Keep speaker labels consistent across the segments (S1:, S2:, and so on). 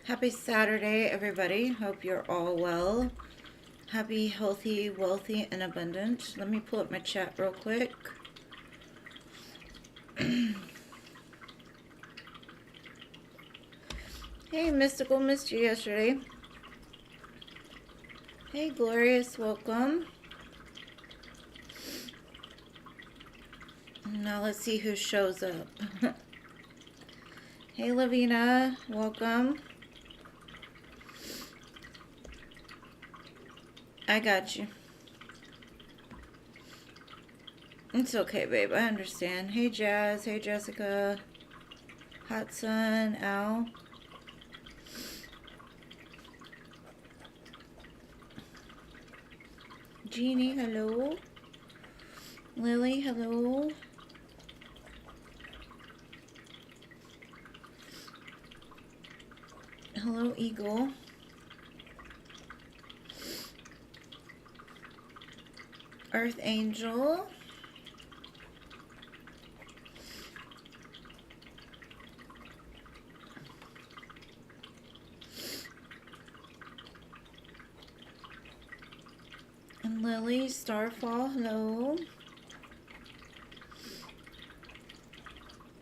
S1: Happy Saturday, everybody. Hope you're all well. Happy, healthy, wealthy, and abundant. Let me pull up my chat real quick. Hey, Mystical, missed you yesterday. Hey, Glorious, welcome. Now let's see who shows up. Hey, Lavina, welcome. I got you. It's okay, babe. I understand. Hey, Jazz. Hey, Jessica. Hot Sun. Al. Jeannie, hello. Lily, hello. Hello, Eagle. Earth Angel. And Lily, Starfall, hello.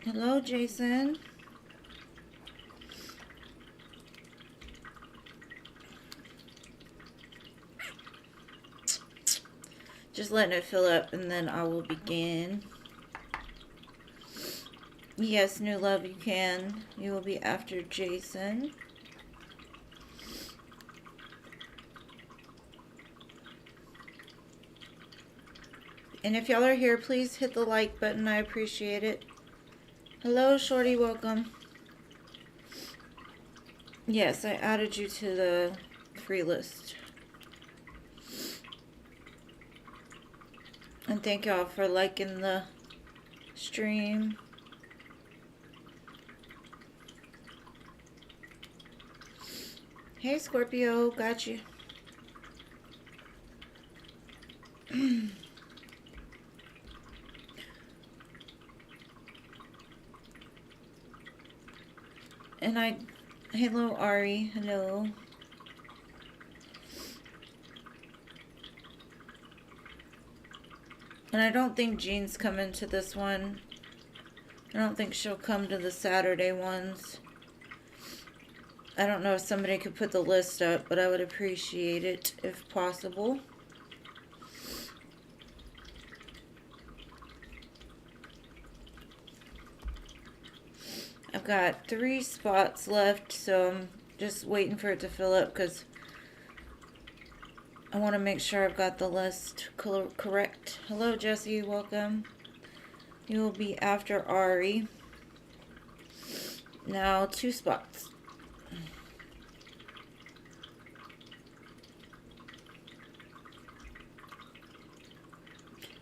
S1: Hello, Jason. Just letting it fill up and then I will begin. Yes, New Love, you can. You will be after Jason. And if y'all are here, please hit the like button. I appreciate it. Hello, Shorty, welcome. Yes, I added you to the free list. And thank y'all for liking the stream. Hey, Scorpio, got you. And hello, Ari, hello. And I don't think Jean's coming to this one. I don't think she'll come to the Saturday ones. I don't know if somebody could put the list up, but I would appreciate it if possible. I've got 3 spots left, so I'm just waiting for it to fill up because I want to make sure I've got the list correct. Hello, Jesse. Welcome. You will be after Ari. Now, 2 spots.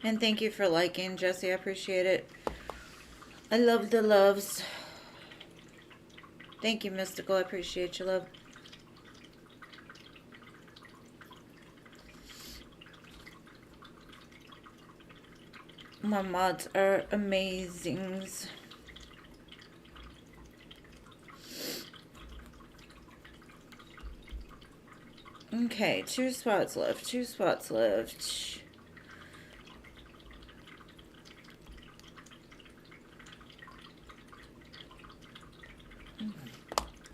S1: And thank you for liking, Jesse. I appreciate it. I love the loves. Thank you, Mystical. I appreciate your love. My mods are amazing. Okay, 2 spots left. 2 spots left.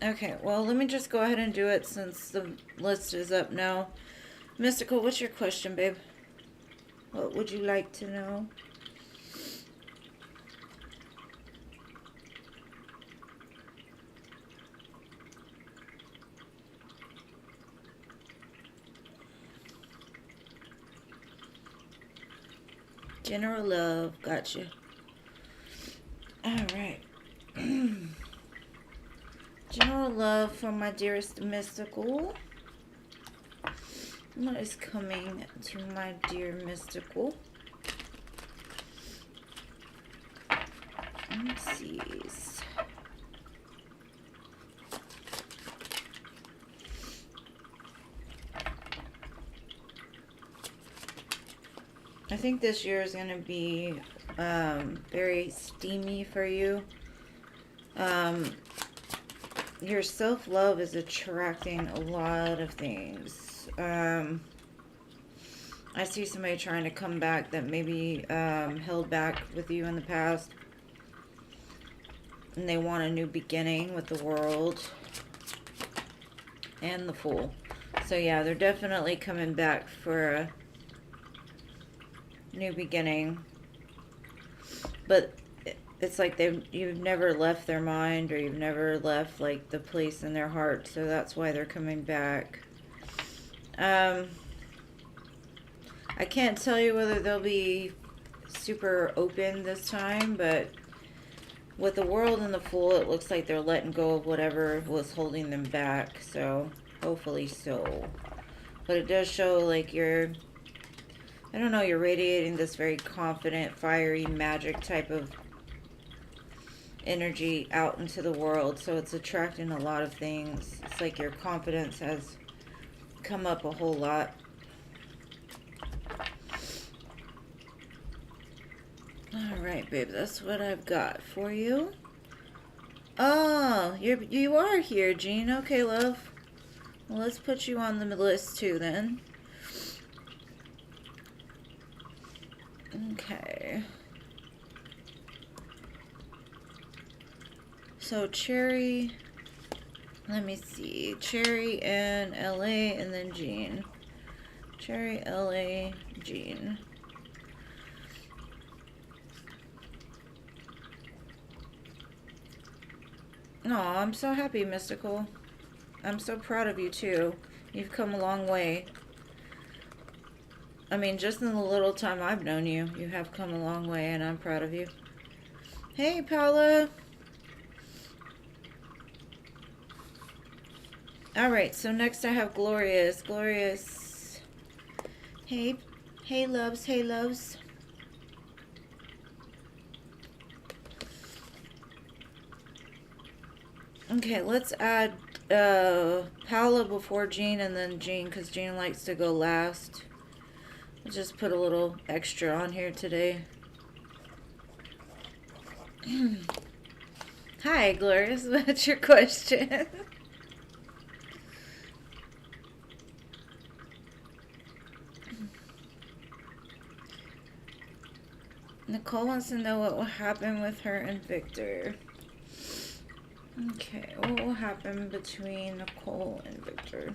S1: Okay, well, let me just go ahead and do it since the list is up now. Mystical, what's your question, babe? What would you like to know? General love, gotcha. Alright. General love from my dearest Mystical. What is coming to my dear Mystical? Let's see. I think this year is going to be very steamy for you. your self-love is attracting a lot of things. I see somebody trying to come back that maybe held back with you in the past. And they want a new beginning with the World. And the Fool. So yeah, they're definitely coming back for a new beginning. But it's like you've never left their mind, or you've never left like the place in their heart, so that's why they're coming back. I can't tell you whether they'll be super open this time, but with the World and the Fool, it looks like they're letting go of whatever was holding them back, so hopefully so. But it does show like you're, I don't know, you're radiating this very confident, fiery, magic type of energy out into the world, so it's attracting a lot of things. It's like your confidence has come up a whole lot. Alright, babe, that's what I've got for you. Oh, you are here, Jean. Okay, love. Well, let's put you on the list too, then. Okay. So, Cherry, let me see. Cherry and LA, and then Jean. Cherry, LA, Jean. No, I'm so happy, Mystical. I'm so proud of you, too. You've come a long way. I mean, just in the little time I've known you, you have come a long way, and I'm proud of you. Hey, Paula. Alright, so next I have Glorious. Glorious. Hey. Hey, loves. Hey, loves. Okay, let's add Paula before Jean, and then Jean, because Jean likes to go last. I'll just put a little extra on here today. Hi, Glorious. What's your question? Nicole wants to know what will happen with her and Victor. Okay, what will happen between Nicole and Victor?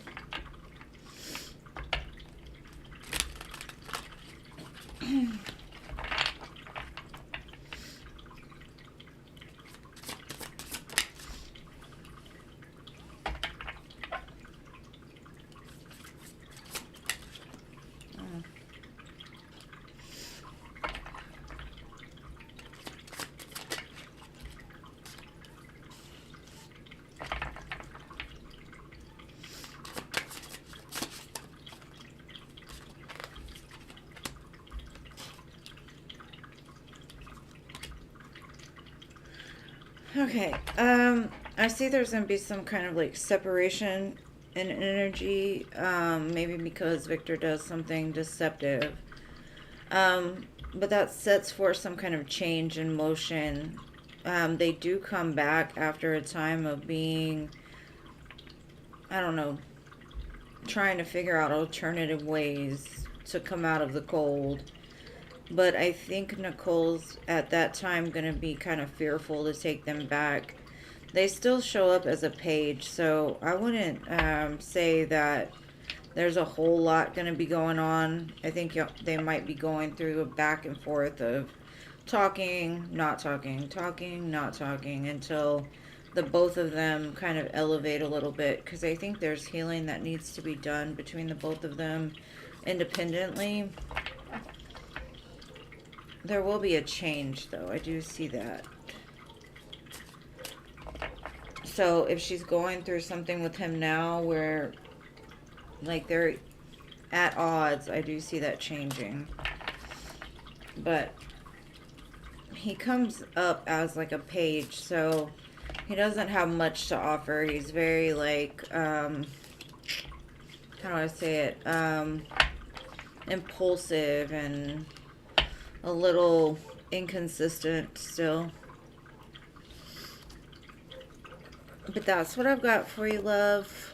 S1: Okay, I see there's gonna be some kind of like separation in energy, maybe because Victor does something deceptive. But that sets for some kind of change in motion. They do come back after a time of being, I don't know, trying to figure out alternative ways to come out of the cold. But I think Nicole's at that time going to be kind of fearful to take them back. They still show up as a page, so I wouldn't say that there's a whole lot going to be going on. I think they might be going through a back and forth of talking, not talking, talking, not talking, until the both of them kind of elevate a little bit, because I think there's healing that needs to be done between the both of them independently. There will be a change, though. I do see that. So, if she's going through something with him now where, like, they're at odds, I do see that changing. But he comes up as, like, a page, so he doesn't have much to offer. He's very, like, how do I say it? Impulsive and a little inconsistent still. But that's what I've got for you, love.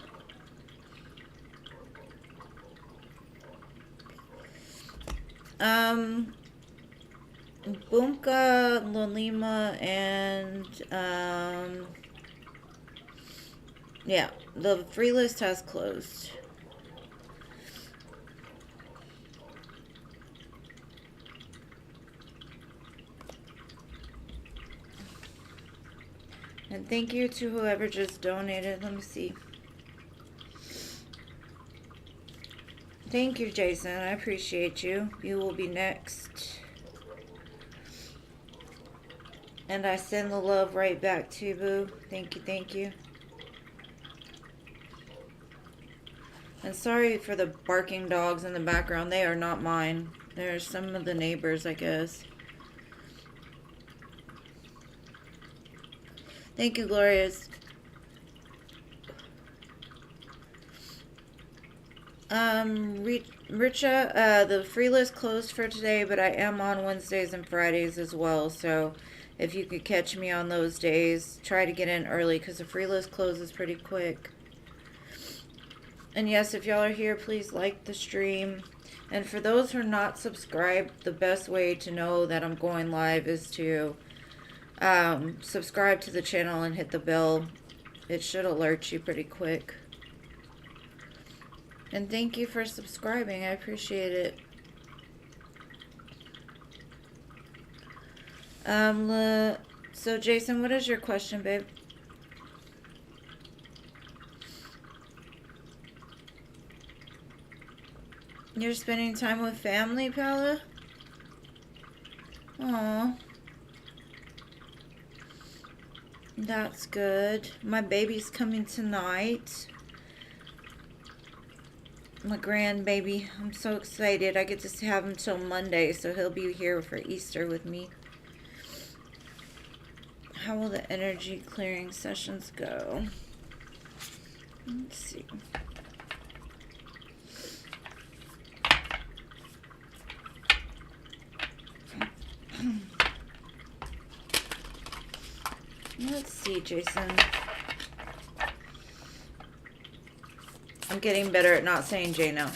S1: Boomka, Lolima, and yeah, the free list has closed. And thank you to whoever just donated. Let me see. Thank you, Jason. I appreciate you. You will be next. And I send the love right back to you, boo. Thank you, thank you. And sorry for the barking dogs in the background. They are not mine. They're some of the neighbors, I guess. Thank you, Glorious. Richa, the free list closed for today, but I am on Wednesdays and Fridays as well, so if you could catch me on those days, try to get in early, because the free list closes pretty quick. And yes, if y'all are here, please like the stream. And for those who are not subscribed, the best way to know that I'm going live is to subscribe to the channel and hit the bell. It should alert you pretty quick. And thank you for subscribing. I appreciate it. So Jason, what is your question, babe? You're spending time with family, Paula? Aww. That's good. My baby's coming tonight. My grandbaby. I'm so excited. I get to have him till Monday, so he'll be here for Easter with me. How will the energy clearing sessions go? Let's see. Let's see, Jason. I'm getting better at not saying J now.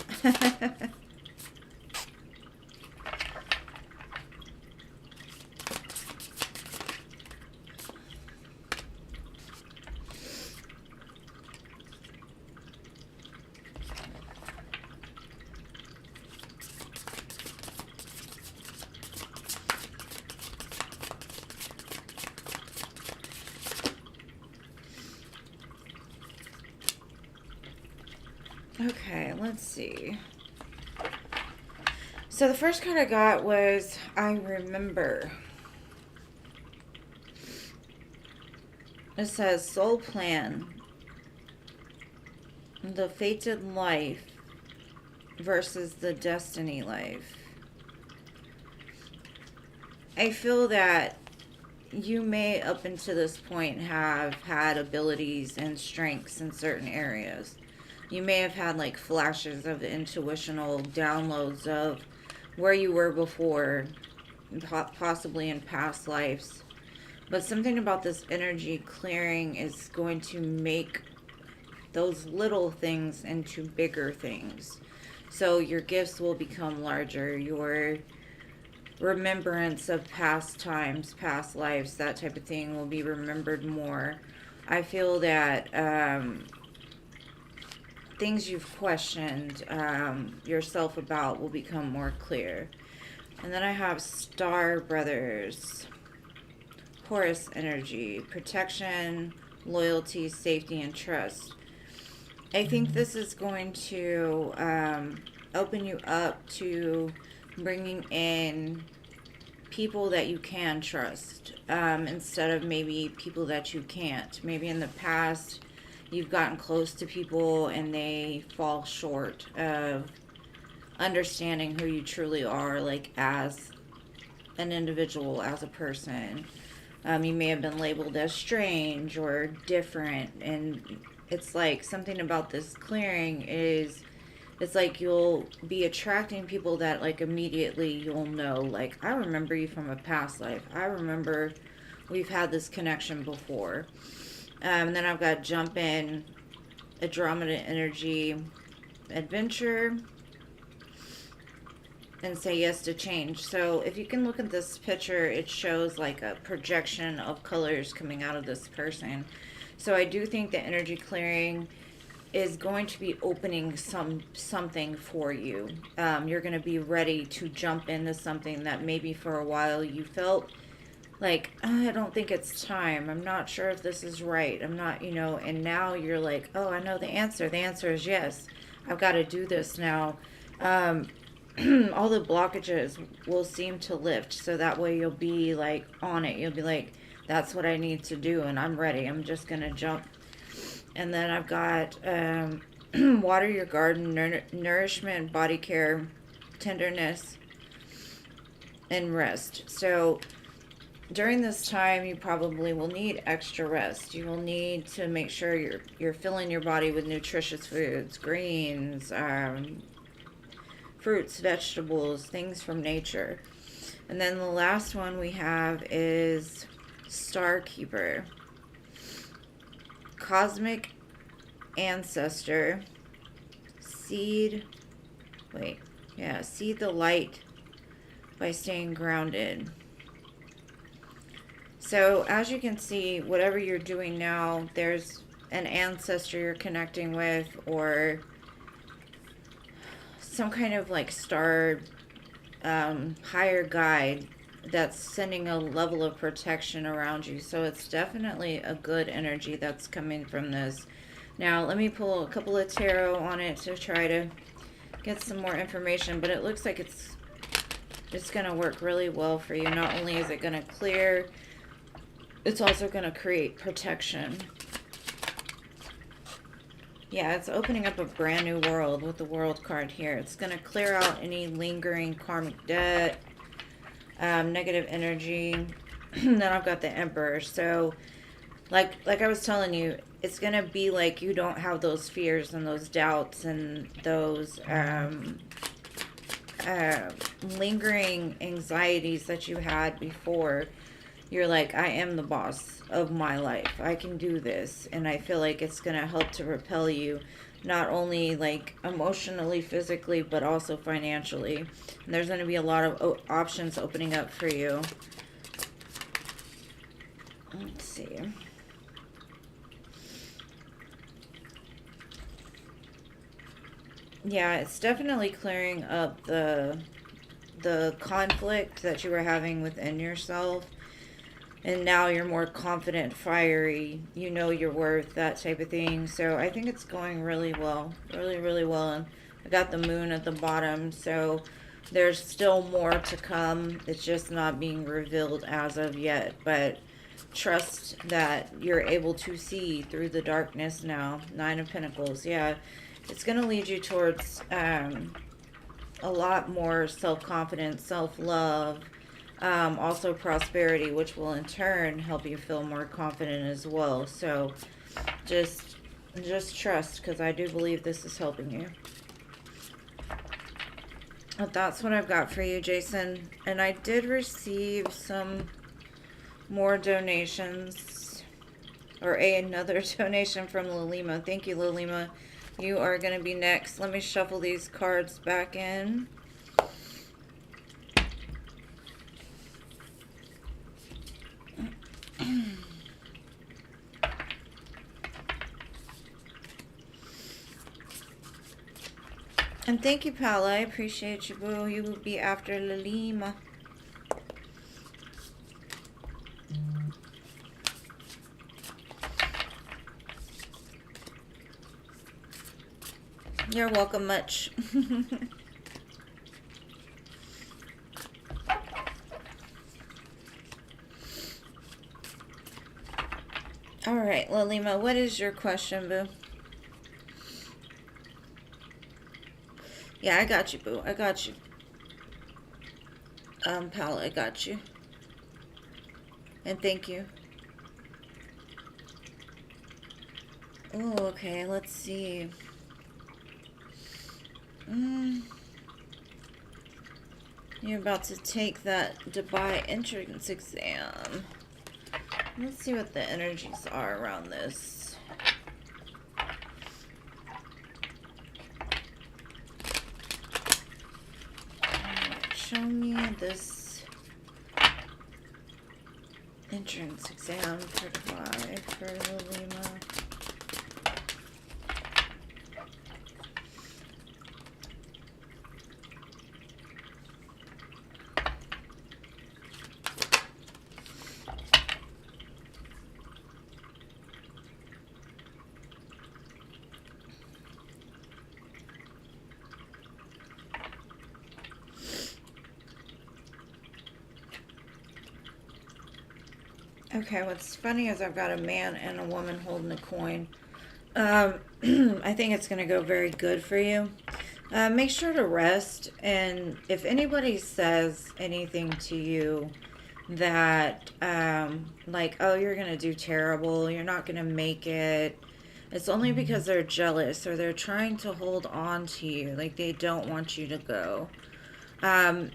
S1: Okay, let's see. So the first card I got was I Remember. It says Soul Plan. The Fated Life versus the Destiny Life. I feel that you may, up until this point, have had abilities and strengths in certain areas. You may have had like flashes of intuitional downloads of where you were before, possibly in past lives. But something about this energy clearing is going to make those little things into bigger things. So your gifts will become larger. Your remembrance of past times, past lives, that type of thing will be remembered more. I feel that things you've questioned yourself about will become more clear. And then I have Star Brothers, Horus energy, protection, loyalty, safety, and trust. I think this is going to open you up to bringing in people that you can trust instead of maybe people that you can't. Maybe in the past you've gotten close to people and they fall short of understanding who you truly are, like as an individual, as a person. You may have been labeled as strange or different, and it's like something about this clearing is it's like you'll be attracting people that like immediately you'll know, like, I remember you from a past life. I remember we've had this connection before. And then I've got jump in, Andromeda energy, adventure, and say yes to change. So if you can look at this picture, it shows like a projection of colors coming out of this person. So I do think the energy clearing is going to be opening something for you. You're going to be ready to jump into something that maybe for a while you felt like, oh, I don't think it's time. I'm not sure if this is right. I'm not, and now you're like, oh, I know the answer. The answer is yes. I've got to do this now. All the blockages will seem to lift. So that way you'll be like on it. You'll be like, that's what I need to do. And I'm ready. I'm just going to jump. And then I've got water your garden, nourishment, body care, tenderness, and rest. So during this time, you probably will need extra rest. You will need to make sure you're filling your body with nutritious foods, greens, fruits, vegetables, things from nature. And then the last one we have is Star Keeper. Cosmic Ancestor. Seed the light by staying grounded. So as you can see, whatever you're doing now, there's an ancestor you're connecting with, or some kind of like star higher guide that's sending a level of protection around you. So it's definitely a good energy that's coming from this. Now let me pull a couple of tarot on it to try to get some more information, but it looks like it's going to work really well for you. Not only is it going to clear, it's also going to create protection. Yeah, it's opening up a brand new world with the World card here. It's going to clear out any lingering karmic debt, negative energy. Then I've got the Emperor. So like I was telling you, it's going to be like you don't have those fears and those doubts and those lingering anxieties that you had before. You're like, I am the boss of my life. I can do this. And I feel like it's going to help to repel you, not only like emotionally, physically, but also financially. And there's going to be a lot of options opening up for you. Let's see. Yeah, it's definitely clearing up the conflict that you were having within yourself. And now you're more confident, fiery, you know your worth, that type of thing. So I think it's going really well. Really, really well. And I got the moon at the bottom. So there's still more to come. It's just not being revealed as of yet. But trust that you're able to see through the darkness now. 9 of Pentacles. Yeah. It's going to lead you towards a lot more self-confidence, self-love. Also prosperity, which will in turn help you feel more confident as well. So just trust, because I do believe this is helping you. But that's what I've got for you, Jason. And I did receive some more donations, or another donation from Lilima. Thank you, Lilima. You are going to be next. Let me shuffle these cards back in. And thank you, pal. I appreciate you, boo. You will be after Lilima. You're welcome much. All right, Lilima, what is your question, boo? Yeah, I got you, boo. I got you. Pal, I got you. And thank you. Oh, okay, let's see. You're about to take that Dubai entrance exam. Let's see what the energies are around this. Show me this entrance exam for Dubai for Lima. Okay, what's funny is I've got a man and a woman holding a coin. I think it's going to go very good for you. Make sure to rest, and if anybody says anything to you that, like, oh, you're going to do terrible, you're not going to make it, it's only because they're jealous or they're trying to hold on to you, like they don't want you to go.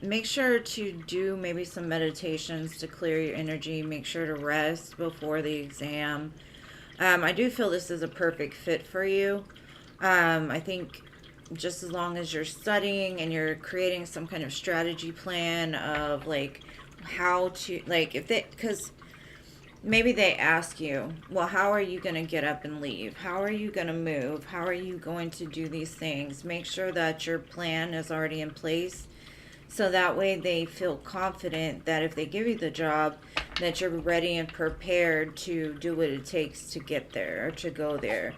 S1: Make sure to do maybe some meditations to clear your energy. Make sure to rest before the exam. I do feel this is a perfect fit for you. I think just as long as you're studying and you're creating some kind of strategy plan of like how to, like if they, because maybe they ask you, well, how are you going to get up and leave? How are you going to move? How are you going to do these things? Make sure that your plan is already in place. So that way they feel confident that if they give you the job, that you're ready and prepared to do what it takes to get there or to go there.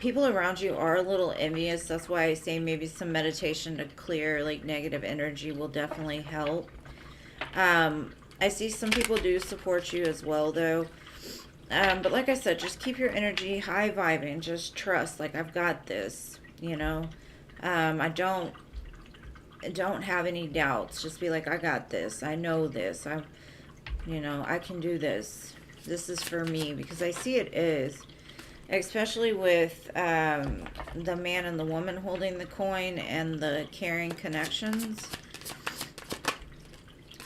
S1: People around you are a little envious. That's why I say maybe some meditation to clear like negative energy will definitely help. I see some people do support you as well though. But like I said, just keep your energy high vibing. Just trust, like I've got this, you know. I don't have any doubts. Just be like, I got this. I know this. I can do this. This is for me, because I see it is, especially with the man and the woman holding the coin and the caring connections.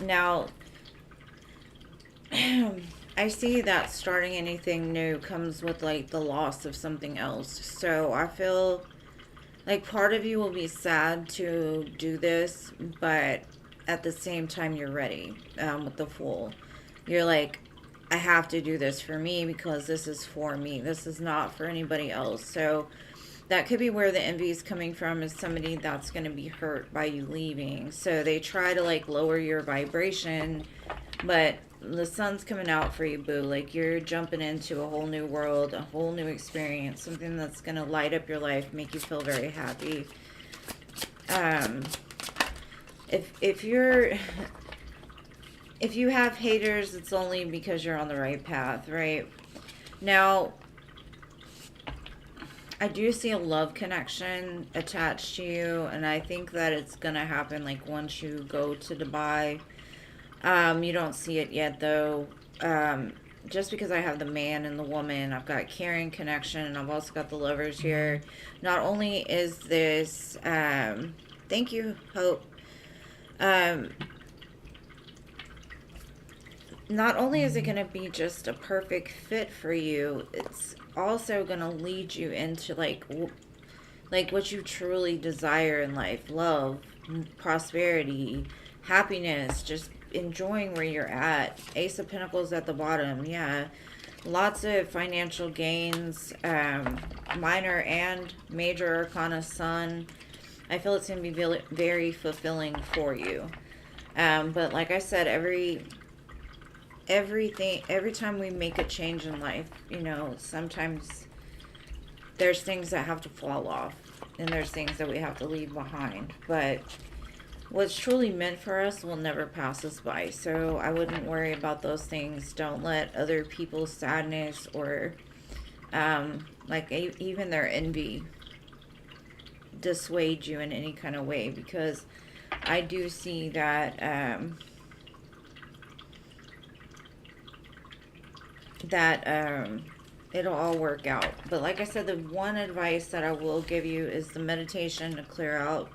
S1: Now, I see that starting anything new comes with like the loss of something else. So I feel like part of you will be sad to do this, but at the same time you're ready with the Fool. You're like, I have to do this for me because this is for me. This is not for anybody else. So that could be where the envy is coming from, is somebody that's going to be hurt by you leaving. So they try to like lower your vibration, but the sun's coming out for you, boo. Like you're jumping into a whole new world, a whole new experience, something that's going to light up your life, make you feel very happy. If you have haters, it's only because you're on the right path, right? Now, I do see a love connection attached to you, and I think that it's going to happen like once you go to Dubai. You don't see it yet though. Just because I have the man and the woman, I've got caring connection, and I've also got the lovers here. Not only is this, thank you, Hope. Not only is it going to be just a perfect fit for you, it's also going to lead you into like what you truly desire in life: love, prosperity, happiness, just enjoying where you're at. Ace of Pentacles at the bottom, yeah. Lots of financial gains, minor and major arcana sun. I feel it's going to be very fulfilling for you. But like I said, every time we make a change in life, you know, sometimes there's things that have to fall off, and there's things that we have to leave behind. But what's truly meant for us will never pass us by. So I wouldn't worry about those things. Don't let other people's sadness or like even their envy dissuade you in any kind of way, because I do see that it'll all work out. But like I said, the one advice that I will give you is the meditation to clear out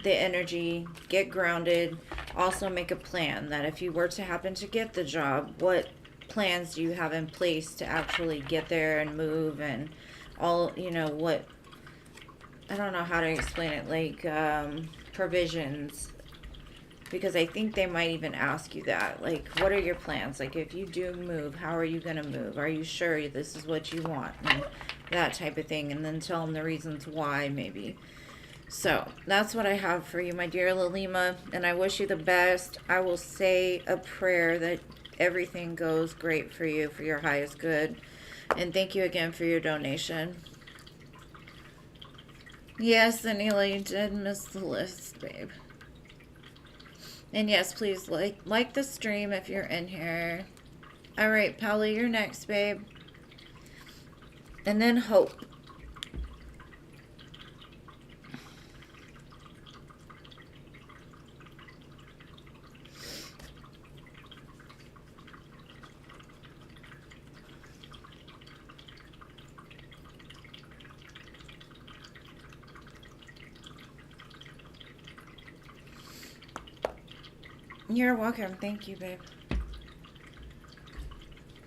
S1: the energy, get grounded. Also make a plan that if you were to happen to get the job, what plans do you have in place to actually get there and move, and all, you know, what, I don't know how to explain it, like provisions, because I think they might even ask you that, like, what are your plans, like if you do move, how are you going to move, are you sure this is what you want, and that type of thing, and then tell them the reasons why, maybe. So that's what I have for you, my dear Lalima, and I wish you the best. I will say a prayer that everything goes great for you, for your highest good, and thank you again for your donation. Yes, Anila, you did miss the list, babe. And yes, please like the stream if you're in here. All right, Paula, you're next, babe. And then Hope. You're welcome. Thank you, babe.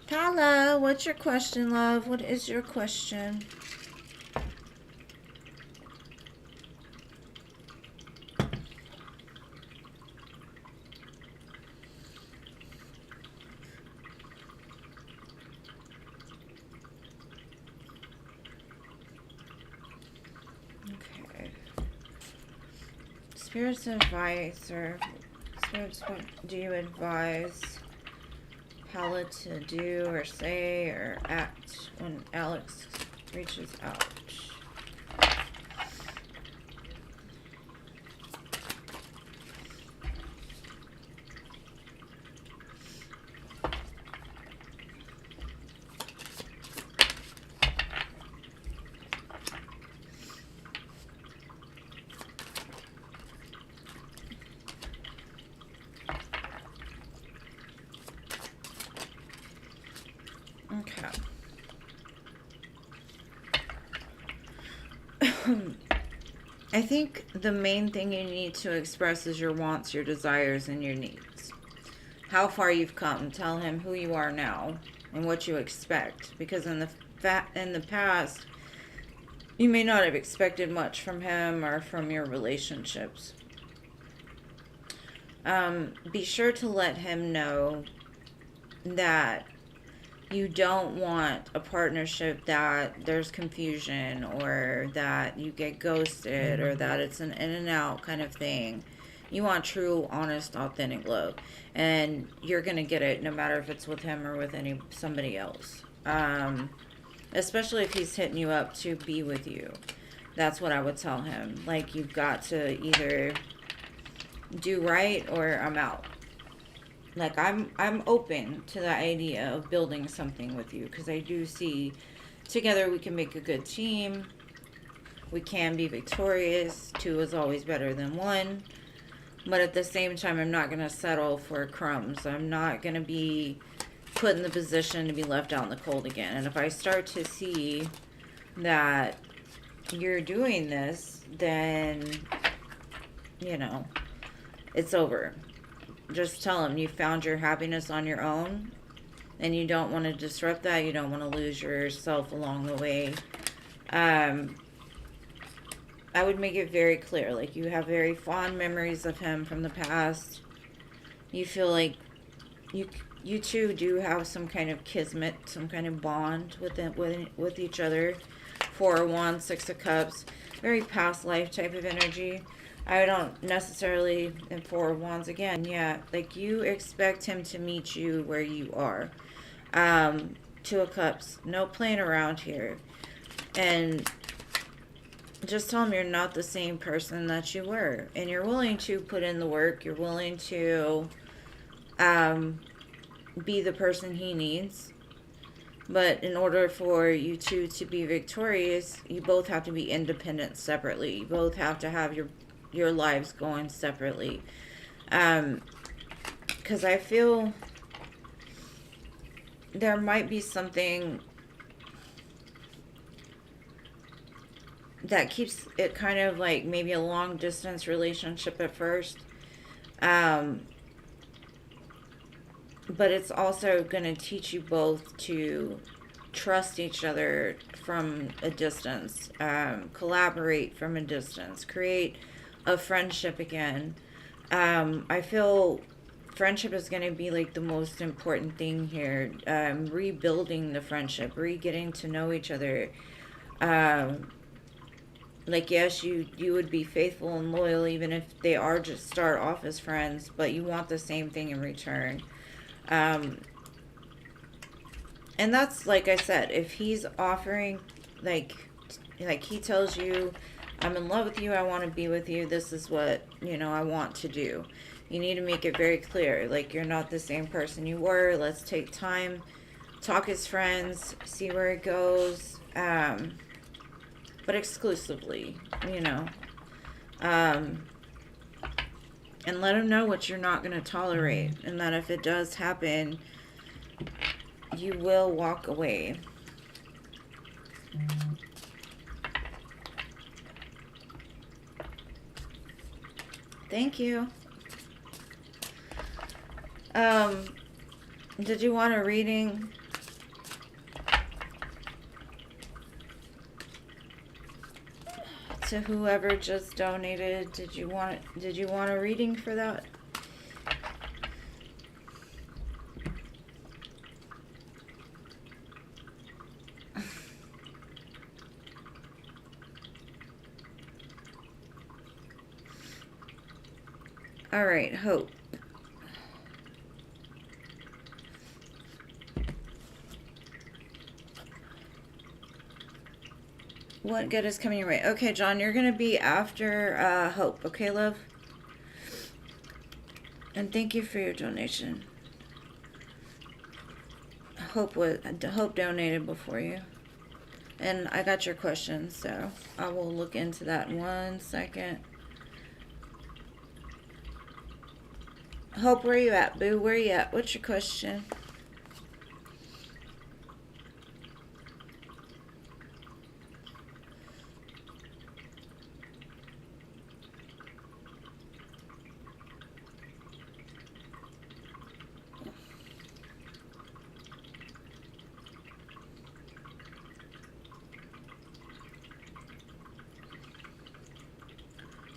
S1: Paula, what's your question, love? What is your question? Okay. Spirit's advice, or Spirits, what do you advise Paula to do or say or act when Alex reaches out? Okay. I think the main thing you need to express is your wants, your desires, and your needs. How far you've come. Tell him who you are now and what you expect. Because in the past, you may not have expected much from him or from your relationships. Be sure to let him know that you don't want a partnership that there's confusion, or that you get ghosted, or that it's an in and out kind of thing. You want true, honest, authentic love, and you're gonna get it no matter if it's with him or with somebody else. Especially if he's hitting you up to be with you. That's what I would tell him. Like, you've got to either do right or I'm out. Like, I'm open to the idea of building something with you, because I do see together we can make a good team. We can be victorious. 2 is always better than 1. But at the same time, I'm not going to settle for crumbs. I'm not going to be put in the position to be left out in the cold again. And if I start to see that you're doing this, then, you know, it's over. Just tell him you found your happiness on your own, and you don't want to disrupt that. You don't want to lose yourself along the way. I would make it very clear, like, you have very fond memories of him from the past. You feel like you two do have some kind of kismet, some kind of bond with each other. 4 of Wands, 6 of Cups, very past life type of energy. I don't necessarily, in 4 of Wands again, yeah, like, you expect him to meet you where you are. 2 of Cups, no playing around here. And just tell him you're not the same person that you were. And you're willing to put in the work. You're willing to be the person he needs. But in order for you two to be victorious, you both have to be independent separately. You both have to have your lives going separately. Because I feel there might be something that keeps it kind of like maybe a long distance relationship at first. But it's also going to teach you both to trust each other from a distance, collaborate from a distance, create a friendship again. I feel friendship is going to be like the most important thing here. Rebuilding the friendship, getting to know each other. Like, yes, you would be faithful and loyal even if they are just start off as friends, but you want the same thing in return. And that's, like I said, if he's offering, like he tells you, I'm in love with you, I want to be with you, this is what, I want to do. You need to make it very clear, like, you're not the same person you were. Let's take time, talk as friends, see where it goes. But exclusively, and let him know what you're not going to tolerate, and that if it does happen, you will walk away. Thank you. Did you want a reading? To whoever just donated, did you want a reading for that? All right, Hope. What good is coming your way? Okay, John, you're going to be after Hope. Okay, love? And thank you for your donation. Hope donated before you. And I got your question, so I will look into that in 1 second. Hope, where you at, boo? Where you at? What's your question?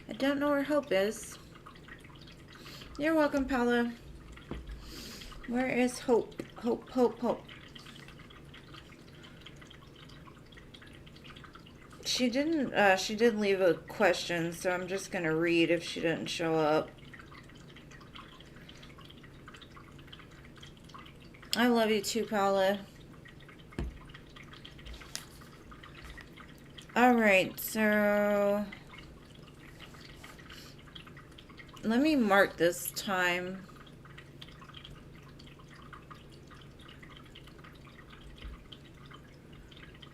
S1: I don't know where Hope is. You're welcome, Paula. Where is Hope? Hope. She didn't, she did leave a question, so I'm just gonna read if she didn't show up. I love you too, Paula. Alright, so let me mark this time.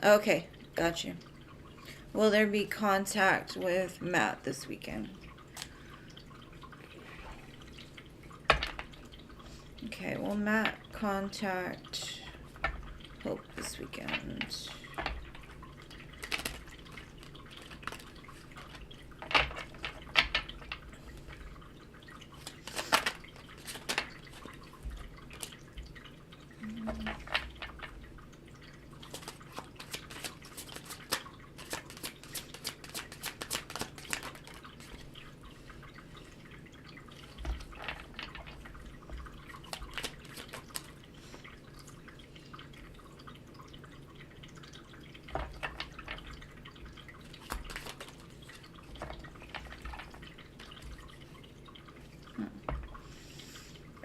S1: Okay, got you. Will there be contact with Matt this weekend? Okay, will Matt contact Hope this weekend?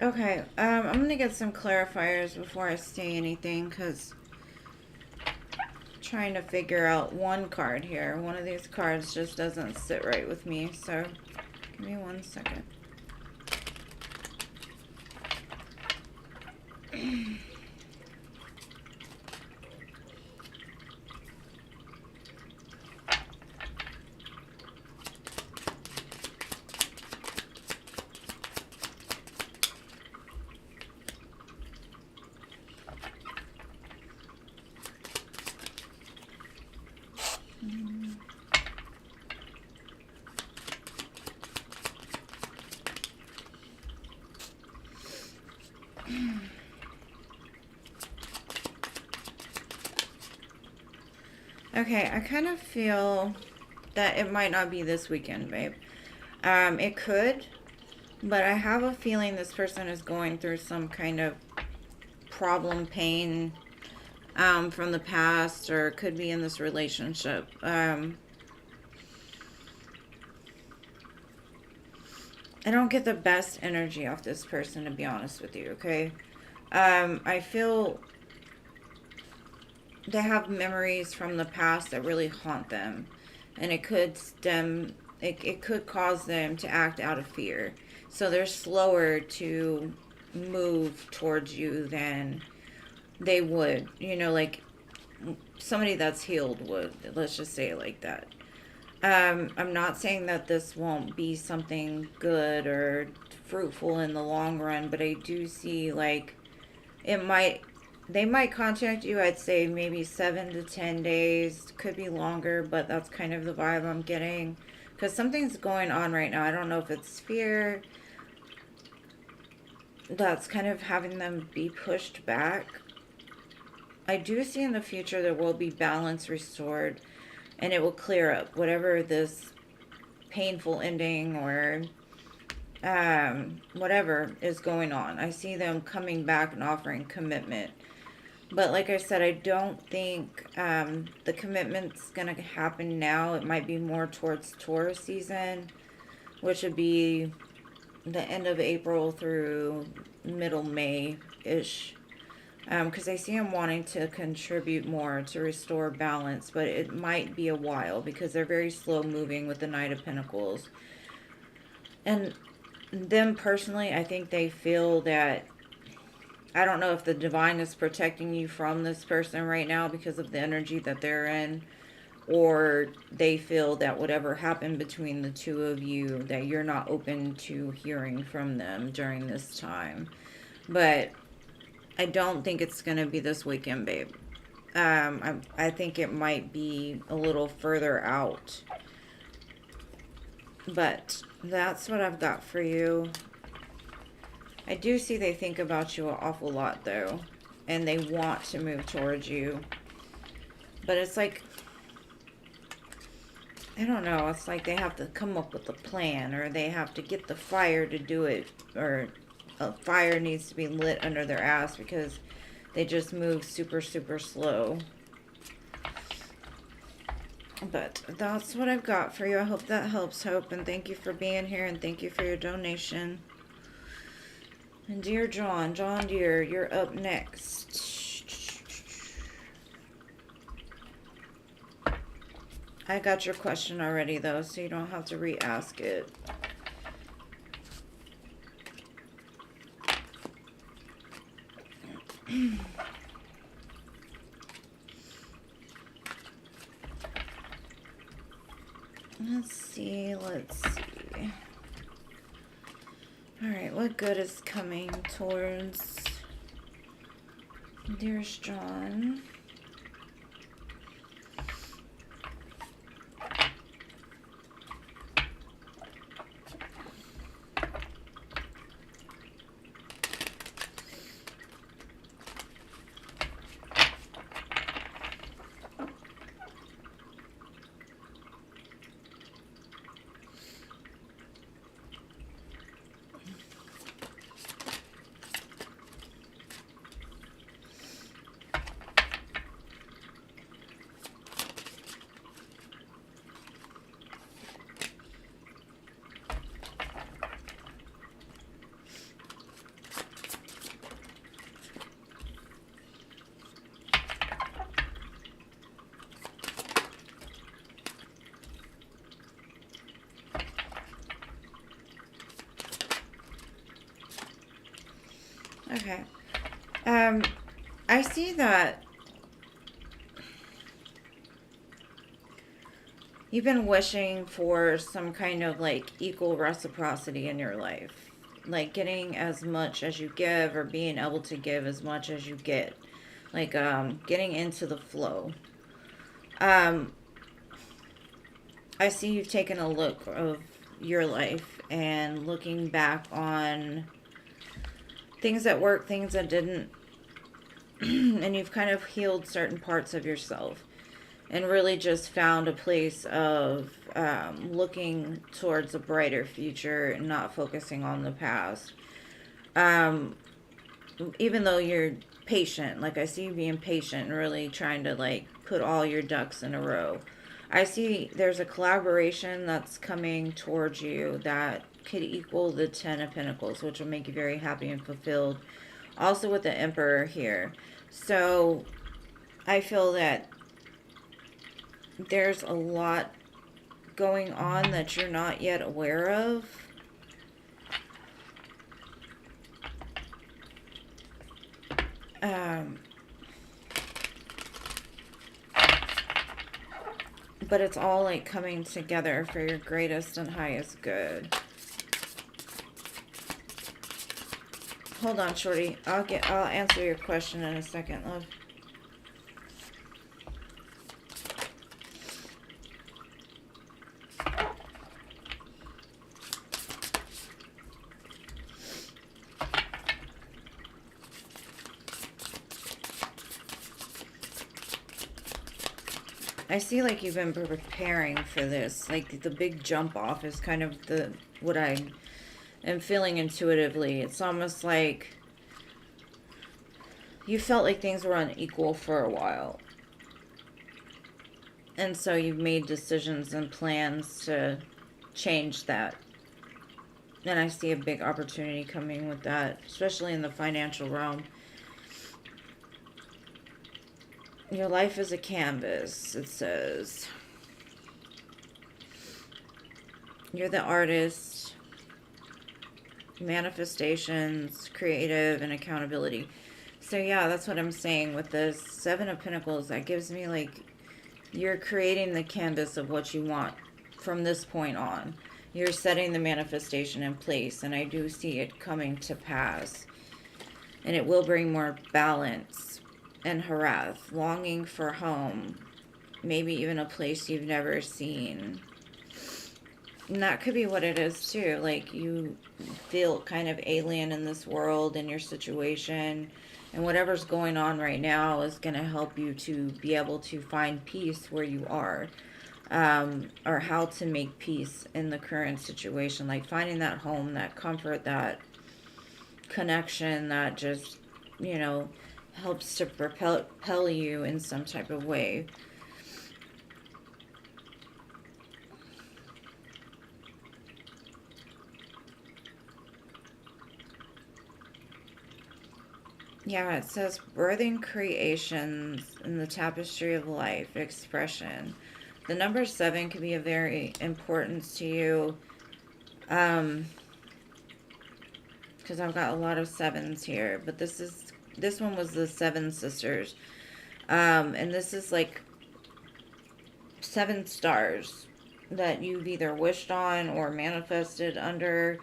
S1: Okay, I'm gonna get some clarifiers before I say anything, because I'm trying to figure out one card here. One of these cards just doesn't sit right with me, so give me 1 second. Okay, I kind of feel that it might not be this weekend, babe. It could, but I have a feeling this person is going through some kind of problem, pain, from the past, or could be in this relationship. I don't get the best energy off this person, to be honest with you, okay? I feel they have memories from the past that really haunt them, and it could cause them to act out of fear. So they're slower to move towards you than they would, like somebody that's healed would. Let's just say it like that. I'm not saying that this won't be something good or fruitful in the long run, but I do see like it might, they might contact you. I'd say maybe 7 to 10 days, could be longer, but that's kind of the vibe I'm getting because something's going on right now. I don't know if it's fear that's kind of having them be pushed back. I do see in the future there will be balance restored and it will clear up whatever this painful ending or whatever is going on. I see them coming back and offering commitment. But like I said, I don't think the commitment's going to happen now. It might be more towards Taurus season, which would be the end of April through middle May-ish. Because I see them wanting to contribute more to restore balance, but it might be a while because they're very slow moving with the Knight of Pentacles. And them personally, I think they feel that, I don't know if the divine is protecting you from this person right now because of the energy that they're in, or they feel that whatever happened between the two of you, that you're not open to hearing from them during this time. But I don't think it's going to be this weekend, babe. I think it might be a little further out. But that's what I've got for you. I do see they think about you an awful lot, though. And they want to move towards you. But it's like, I don't know. It's like they have to come up with a plan. Or they have to get the fire to do it. Or a fire needs to be lit under their ass because they just move super, super slow. But that's what I've got for you. I hope that helps, Hope. And thank you for being here. And thank you for your donation. And dear John, dear, you're up next. I got your question already, though, so you don't have to re-ask it. Let's see. Alright, what good is coming towards dearest John? Okay. I see that you've been wishing for some kind of like equal reciprocity in your life. Like getting as much as you give or being able to give as much as you get. Like getting into the flow. I see you've taken a look of your life and looking back on things that worked, things that didn't. And you've kind of healed certain parts of yourself. and really just found a place of looking towards a brighter future and not focusing on the past. Even though you're patient, like I see you being patient and really trying to like put all your ducks in a row. I see there's a collaboration that's coming towards you that could equal the Ten of Pentacles, which will make you very happy and fulfilled. Also with the Emperor here. So I feel that there's a lot going on that you're not yet aware of. But it's all like coming together for your greatest and highest good. Hold on, shorty. I'll answer your question in a second, love. I see like you've been preparing for this. Like the big jump off is kind of what I am feeling intuitively. It's almost like you felt like things were unequal for a while. And so you've made decisions and plans to change that. And I see a big opportunity coming with that, especially in the financial realm. Your life is a canvas, it says. You're the artist, manifestations, creative, and accountability. So yeah, that's what I'm saying with the Seven of Pentacles. That gives me like, you're creating the canvas of what you want from this point on. You're setting the manifestation in place, and I do see it coming to pass. And it will bring more balance and harass, longing for home, maybe even a place you've never seen. And that could be what it is too. Like you feel kind of alien in this world and your situation, and whatever's going on right now is going to help you to be able to find peace where you are, or how to make peace in the current situation. Like finding that home, that comfort, that connection that just, you know, helps to propel you in some type of way. Yeah, it says birthing creations in the tapestry of life, expression. The number 7 can be a very important to you. Because I've got a lot of 7s here, but this one was the 7 sisters. And this is like 7 stars that you've either wished on or manifested under.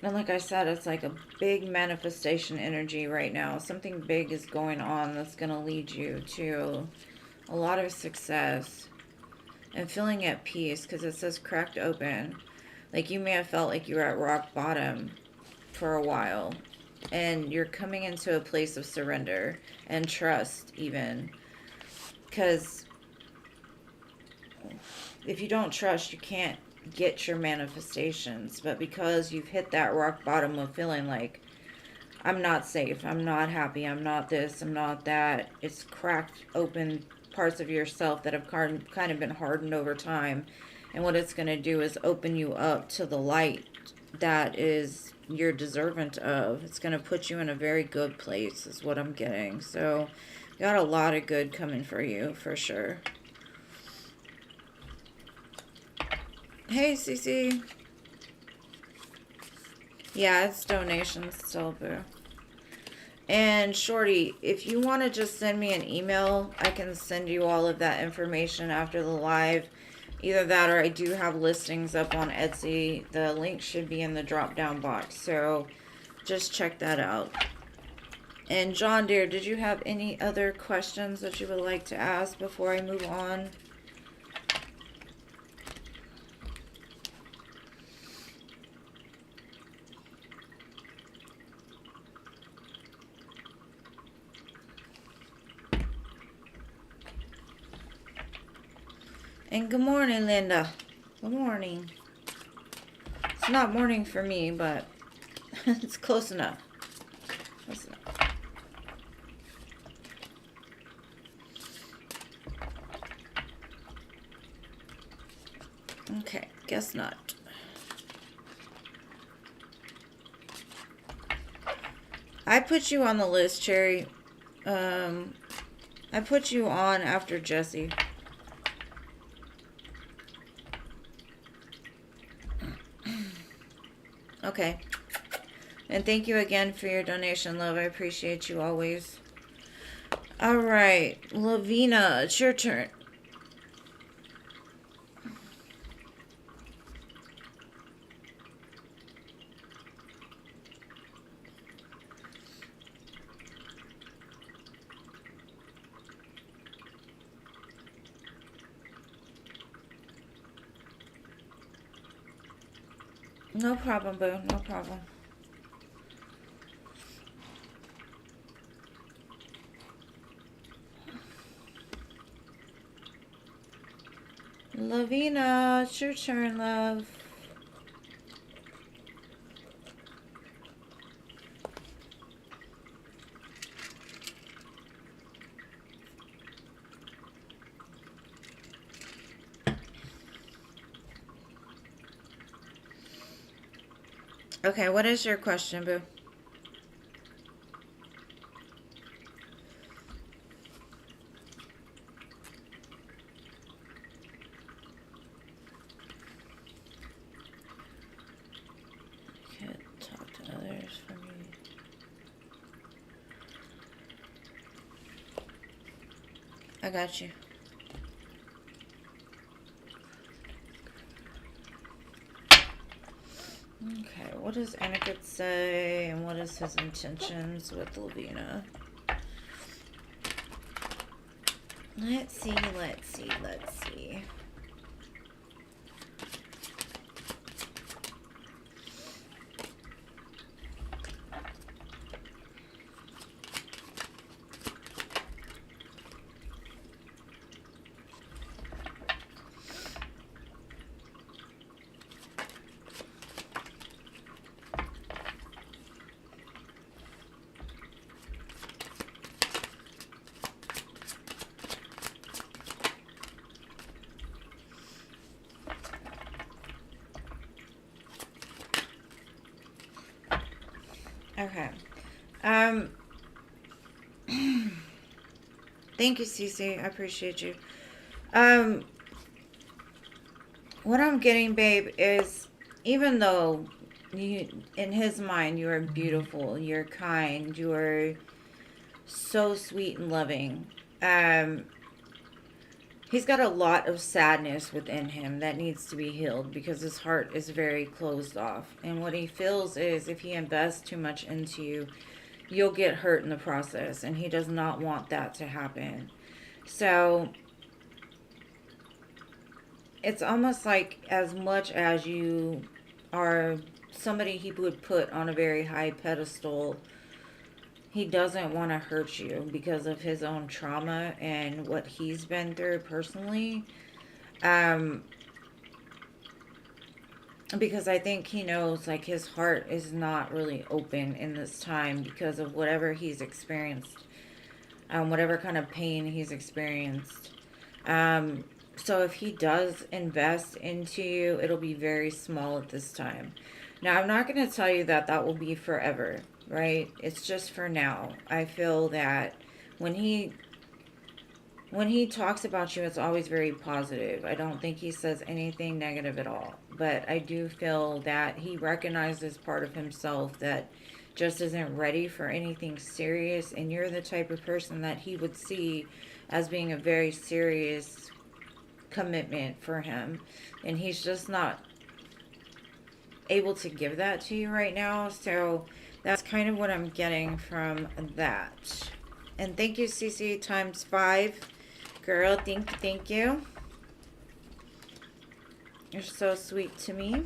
S1: And like I said, it's like a big manifestation energy right now. Something big is going on that's going to lead you to a lot of success and feeling at peace, because it says cracked open. Like you may have felt like you were at rock bottom for a while, and you're coming into a place of surrender and trust even, because if you don't trust, you can't get your manifestations. But because you've hit that rock bottom of feeling like, I'm not safe, I'm not happy, I'm not this, I'm not that, it's cracked open parts of yourself that have kind of been hardened over time. And what it's going to do is open you up to the light that is you're deserving of. It's going to put you in a very good place is what I'm getting. So got a lot of good coming for you for sure. Hey, Cece. Yeah, it's donations still, boo. And Shorty, if you want to just send me an email, I can send you all of that information after the live. Either that, or I do have listings up on Etsy. The link should be in the drop down box, so just check that out. And John dear, did you have any other questions that you would like to ask before I move on? And good morning, Linda. Good morning. It's not morning for me, but it's close enough. Close enough. Okay, guess not. I put you on the list, Cherry. I put you on after Jesse. Okay. And thank you again for your donation, love. I appreciate you always. All right, Lavina, it's your turn. No problem, boo. No problem. Lavina, it's your turn, love. Okay, what is your question, boo? Can't talk to others for me. I got you. Okay, what does Aniket say, and what is his intentions with Lavina? Let's see, let's see, let's see. Okay. Thank you, Cece. I appreciate you. What I'm getting, babe, is even though you, in his mind, you are beautiful, you're kind, you are so sweet and loving. He's got a lot of sadness within him that needs to be healed because his heart is very closed off. And what he feels is if he invests too much into you, you'll get hurt in the process. And he does not want that to happen. So it's almost like as much as you are somebody he would put on a very high pedestal, he doesn't want to hurt you because of his own trauma and what he's been through personally. Because I think he knows like his heart is not really open in this time because of whatever he's experienced, whatever kind of pain he's experienced. So if he does invest into you, it'll be very small at this time. Now, I'm not going to tell you that that will be forever, right? It's just for now. I feel that when he talks about you, it's always very positive. I don't think he says anything negative at all. But I do feel that he recognizes part of himself that just isn't ready for anything serious. And you're the type of person that he would see as being a very serious commitment for him. And he's just not able to give that to you right now. So that's kind of what I'm getting from that. And thank you, CC times 5. Girl, thank you. You're so sweet to me.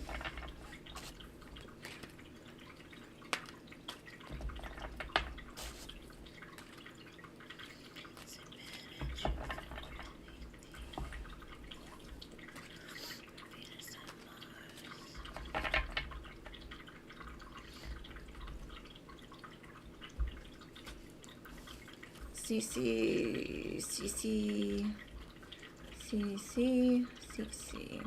S1: CC, CC, CC, CC.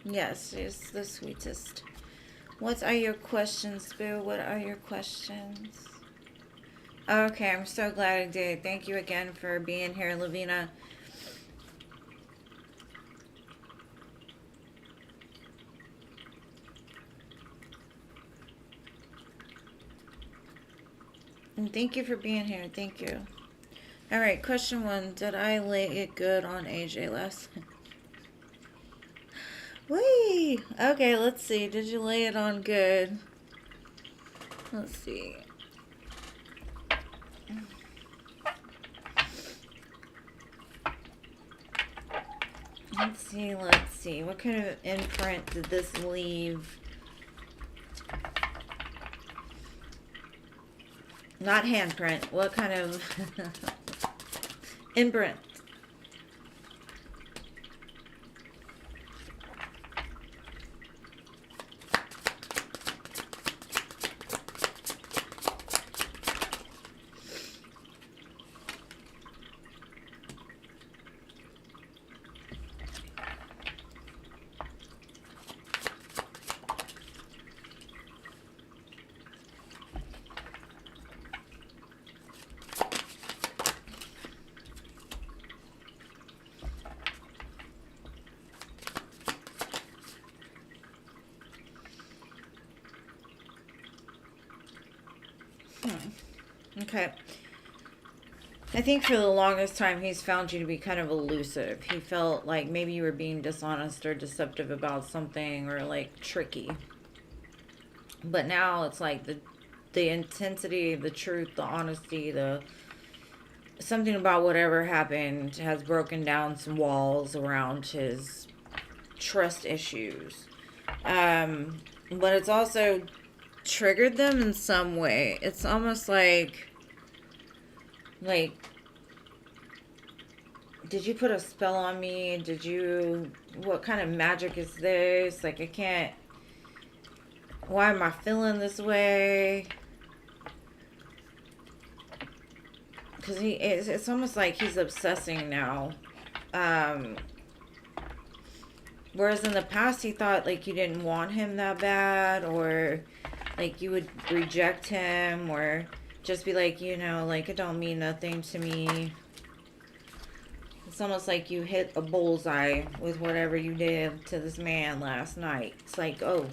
S1: Yes, she's the sweetest. What are your questions, Boo? What are your questions? Okay, I'm so glad I did. Thank you again for being here, Lavina. And thank you for being here. Thank you. All right, question 1. Did I lay it good on AJ last night? Whee! Okay, let's see. Did you lay it on good? Let's see. Let's see. What kind of imprint did this leave? Not handprint. What kind of imprint? Okay. I think for the longest time he's found you to be kind of elusive. He felt like maybe you were being dishonest or deceptive about something, or like tricky. But now it's like the intensity, the truth, the honesty, something about whatever happened has broken down some walls around his trust issues. But it's also triggered them in some way. It's almost like, did you put a spell on me? What kind of magic is this? Like, I can't, why am I feeling this way? Because it's almost like he's obsessing now. Whereas in the past he thought like you didn't want him that bad, or like you would reject him, or just be like, like it don't mean nothing to me. It's almost like you hit a bullseye with whatever you did to this man last night. It's like, oh,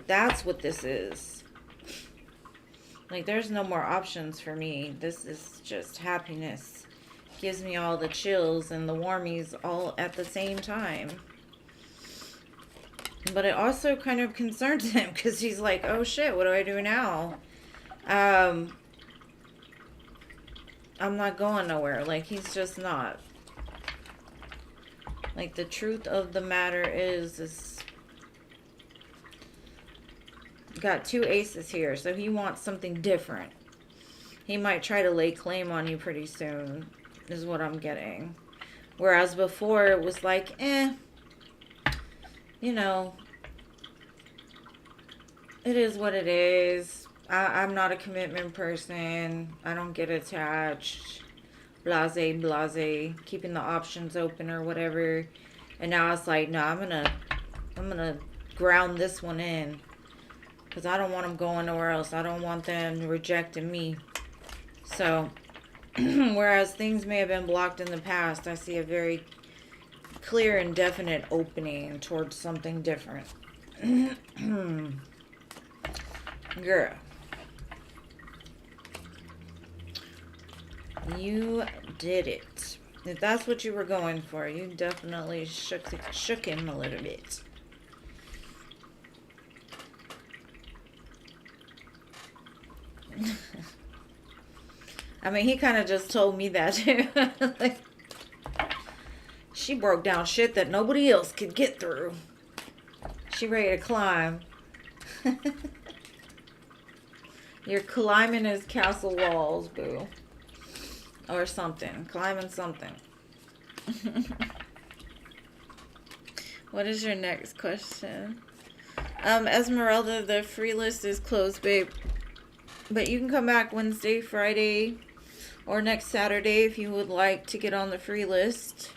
S1: that's what this is. Like, there's no more options for me. This is just happiness. Gives me all the chills and the warmies all at the same time. But it also kind of concerns him, because he's like, oh shit, what do I do now? I'm not going nowhere. Like, he's just not. Like, the truth of the matter is got 2 aces here, so he wants something different. He might try to lay claim on you pretty soon, is what I'm getting. Whereas before it was like, it is what it is. I'm not a commitment person. I don't get attached. Blase, blase. Keeping the options open or whatever. And now it's like, no, I'm gonna ground this one in. Because I don't want them going nowhere else. I don't want them rejecting me. So, whereas things may have been blocked in the past, I see a very clear and definite opening towards something different. Girl. You did it. If that's what you were going for, you definitely shook him a little bit. I mean, he kind of just told me that too. Like, she broke down shit that nobody else could get through. She ready to climb. You're climbing his castle walls, boo. Or something. Climbing something. What is your next question? Esmeralda, the free list is closed, babe. But you can come back Wednesday, Friday, or next Saturday if you would like to get on the free list.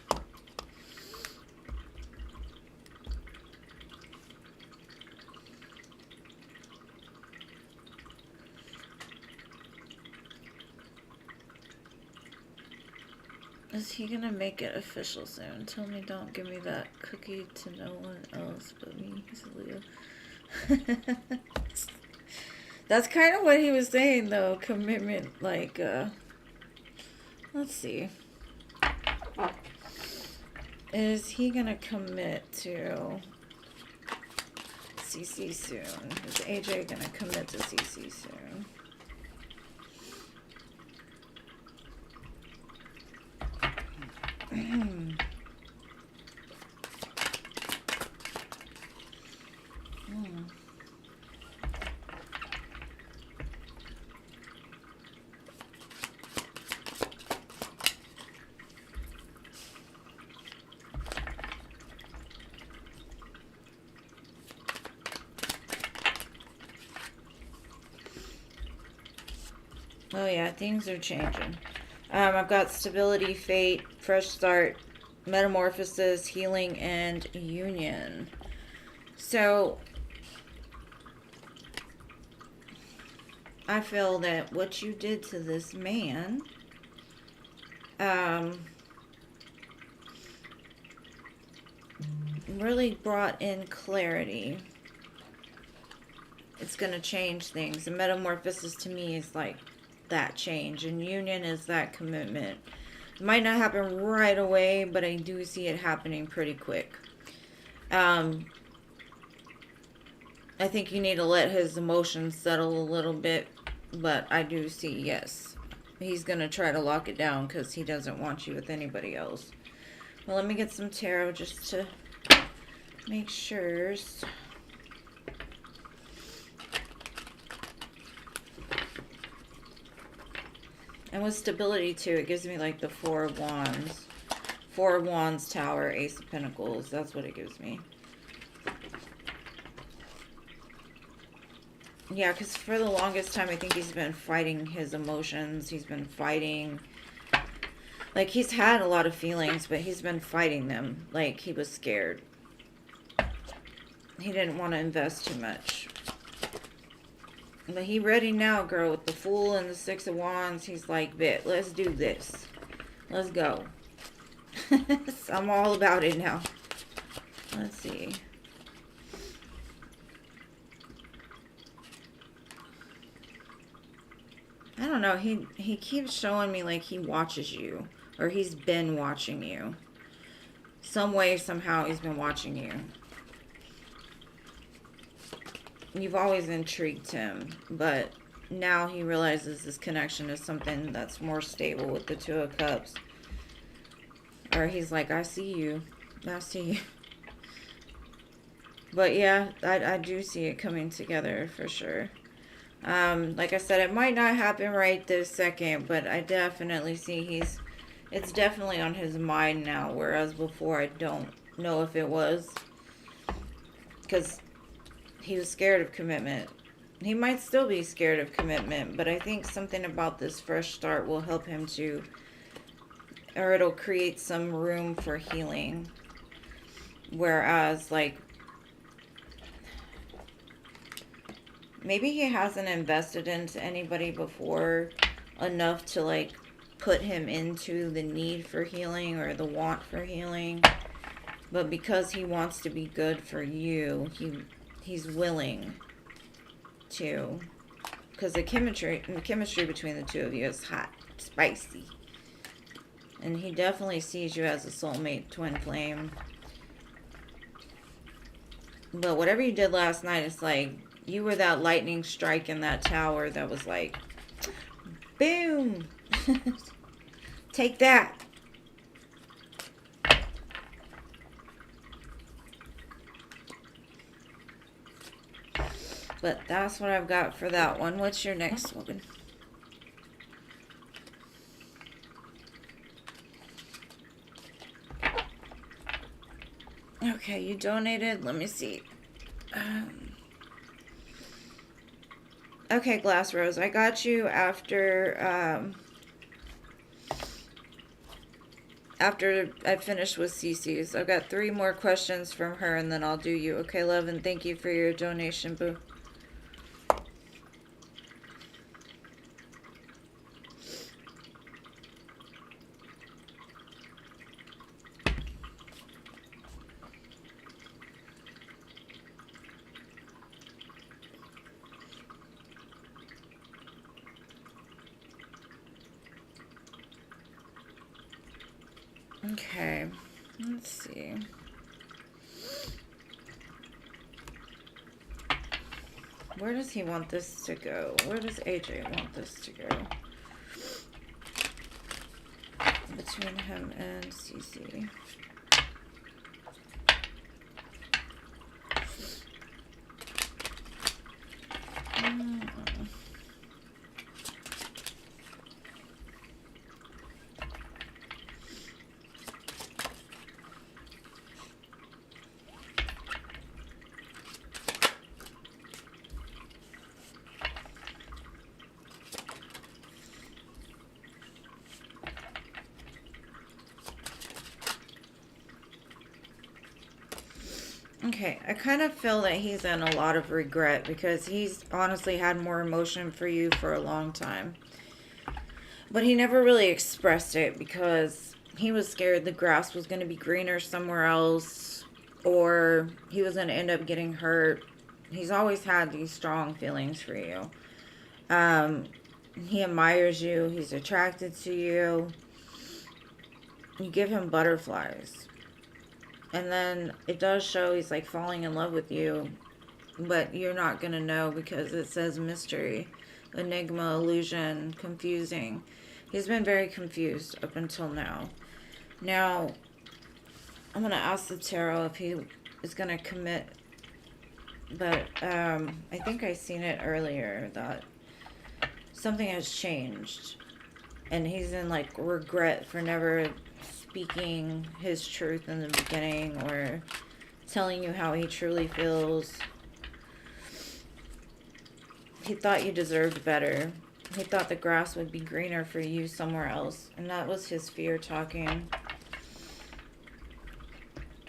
S1: Is he gonna make it official soon? Tell me don't give me that cookie to no one else but me. He's a Leo. That's kind of what he was saying though. Commitment, like, let's see. Is he gonna commit to CC soon? Is AJ gonna commit to CC soon? Oh yeah, things are changing. I've got stability, fate, fresh start, metamorphosis, healing, and union. So I feel that what you did to this man, really brought in clarity. It's going to change things. The metamorphosis to me is like that change, and union is that commitment. It might not happen right away, but I do see it happening pretty quick. I think you need to let his emotions settle a little bit, but I do see, yes, he's going to try to lock it down because he doesn't want you with anybody else. Well, let me get some tarot just to make sure. And with stability too, it gives me like the Four of Wands. Four of Wands, Tower, Ace of Pentacles. That's what it gives me. Yeah, because for the longest time, I think he's been fighting his emotions. He's been fighting. Like, he's had a lot of feelings, but he's been fighting them. Like, he was scared. He didn't want to invest too much. But he ready now, girl, with the Fool and the Six of Wands. He's like, bet, let's do this. Let's go. I'm all about it now. Let's see. I don't know. He keeps showing me like he watches you. Or he's been watching you. Some way, somehow, he's been watching you. You've always intrigued him, but now he realizes this connection is something that's more stable with the Two of Cups. Or he's like, I see you. I see you. But yeah, I do see it coming together for sure. Like I said, it might not happen right this second, but I definitely see it's definitely on his mind now, whereas before I don't know if it was. Because he was scared of commitment. He might still be scared of commitment, but I think something about this fresh start will help him to, or it'll create some room for healing. Whereas, like, maybe he hasn't invested into anybody before enough to, like, put him into the need for healing or the want for healing. But because he wants to be good for you, he's willing to, because the chemistry between the two of you is hot, spicy, and he definitely sees you as a soulmate twin flame. But whatever you did last night, it's like you were that lightning strike in that tower that was like, boom, take that. But that's what I've got for that one. What's your next one? Okay, you donated. Let me see. Okay, Glass Rose, I got you after after I finish with Cece's. I've got 3 more questions from her, and then I'll do you. Okay, love, and thank you for your donation, boo. Okay, let's see. Where does he want this to go? Where does AJ want this to go? Between him and Cece. Okay, I kind of feel that he's in a lot of regret because he's honestly had more emotion for you for a long time. But he never really expressed it because he was scared the grass was going to be greener somewhere else or he was going to end up getting hurt. He's always had these strong feelings for you. He admires you. He's attracted to you. You give him butterflies. And then it does show he's like falling in love with you. But you're not going to know because it says mystery, enigma, illusion, confusing. He's been very confused up until now. Now, I'm going to ask the tarot if he is going to commit. But I think I seen it earlier that something has changed. And he's in like regret for never speaking his truth in the beginning or telling you how he truly feels. He thought you deserved better. He thought the grass would be greener for you somewhere else. And that was his fear talking.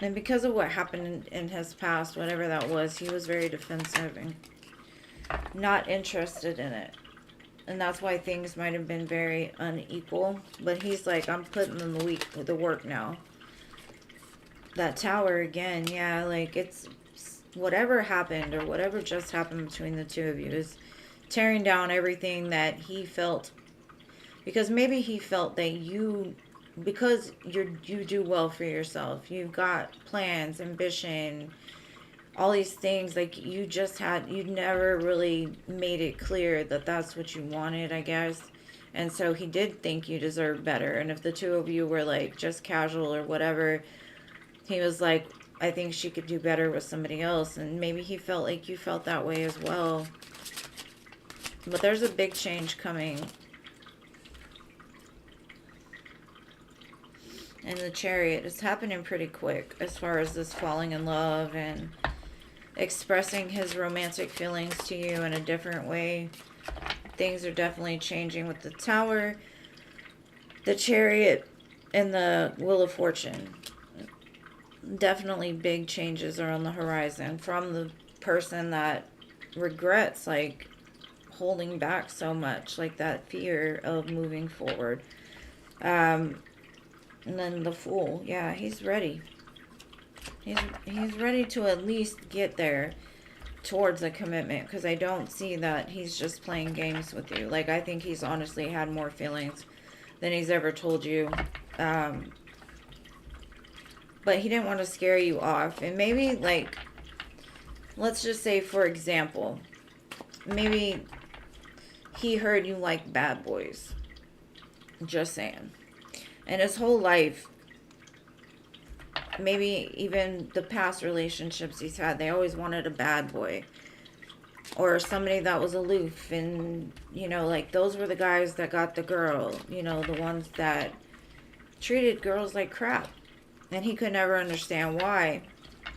S1: And because of what happened in his past, whatever that was, he was very defensive and not interested in it. And that's why things might have been very unequal. But he's like, I'm putting in the work now. That tower again, yeah, like it's whatever happened or whatever just happened between the two of you is tearing down everything that he felt. Because maybe he felt that you, because you do well for yourself. You've got plans, ambition, all these things, like you never really made it clear that that's what you wanted, I guess. And so he did think you deserved better. And if the two of you were like just casual or whatever, he was like, I think she could do better with somebody else. And maybe he felt like you felt that way as well. But there's a big change coming. And the Chariot is happening pretty quick as far as this falling in love and expressing his romantic feelings to you in a different way. Things are definitely changing with the Tower, the Chariot, and the Wheel of Fortune. Definitely big changes are on the horizon from the person that regrets like holding back so much, like that fear of moving forward. And then the Fool, yeah, he's ready. He's ready to at least get there towards a commitment, because I don't see that he's just playing games with you. Like, I think he's honestly had more feelings than he's ever told you. But he didn't want to scare you off. And maybe, like, let's just say, for example, maybe he heard you like bad boys. Just saying. And his whole life, maybe even the past relationships he's had, they always wanted a bad boy. Or somebody that was aloof. And, you know, like, those were the guys that got the girl. You know, the ones that treated girls like crap. And he could never understand why.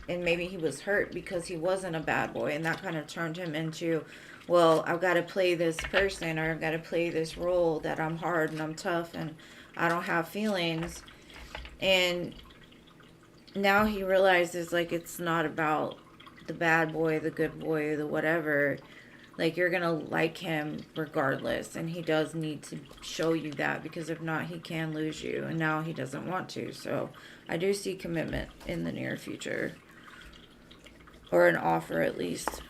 S1: and maybe he was hurt because he wasn't a bad boy, and that kind of turned him into, well, I've got to play this person, or I've got to play this role that I'm hard and I'm tough and I don't have feelings. And now he realizes, like, it's not about the bad boy, the good boy, the whatever. Like, you're gonna like him regardless, and he does need to show you that, because if not, he can lose you, and now he doesn't want to. So I do see commitment in the near future, or an offer at least.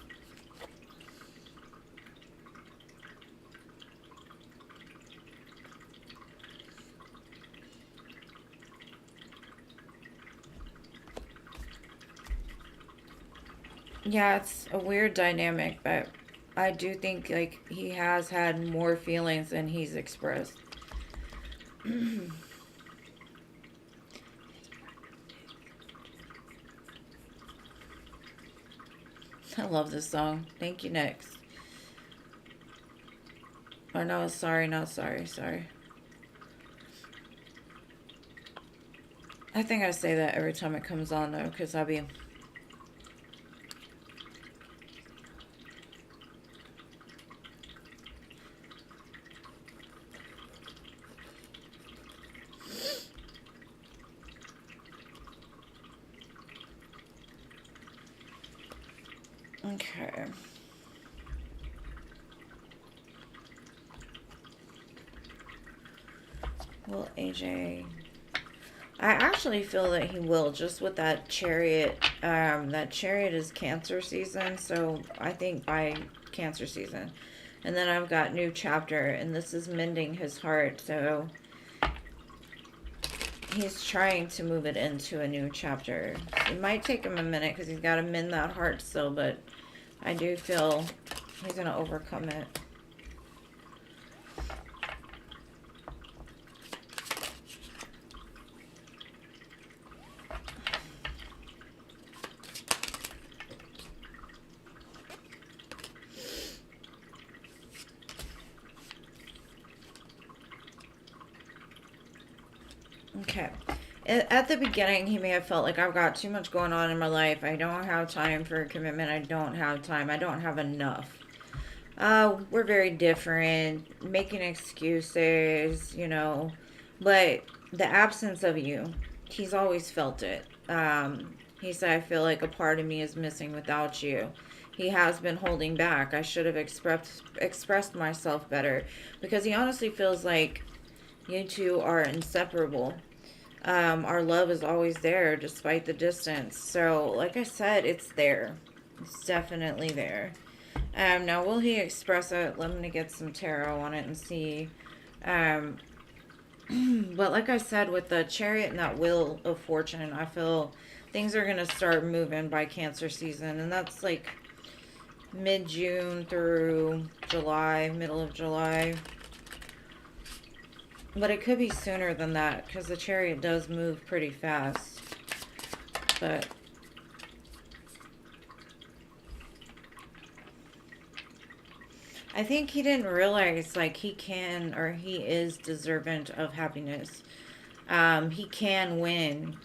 S1: Yeah, it's a weird dynamic, but I do think, like, he has had more feelings than he's expressed. I love this song. Thank you, next. Or no, sorry, not sorry, sorry. I think I say that every time it comes on, though, because I'll be... Okay. Well, AJ... I actually feel that he will, just with that chariot. That chariot is Cancer season, so I think by Cancer season. And then I've got new chapter, and this is mending his heart, so he's trying to move it into a new chapter. It might take him a minute because he's got to mend that heart still, but I do feel he's going to overcome it. Okay. At the beginning, he may have felt like, I've got too much going on in my life. I don't have time for a commitment. I don't have time. I don't have enough. We're very different. Making excuses, you know. But the absence of you, he's always felt it. He said, I feel like a part of me is missing without you. He has been holding back. I should have expressed myself better. Because he honestly feels like you two are inseparable. Our love is always there despite the distance. So, like I said, it's there. It's definitely there. Now, will he express it? Let me get some tarot on it and see. Um, but like I said, with the chariot and that wheel of fortune, I feel things are going to start moving by Cancer season. And that's like mid-June through July, middle of July. But it could be sooner than that, because the chariot does move pretty fast. But I think he didn't realize, like, he can, or he is deserving of happiness. He can win.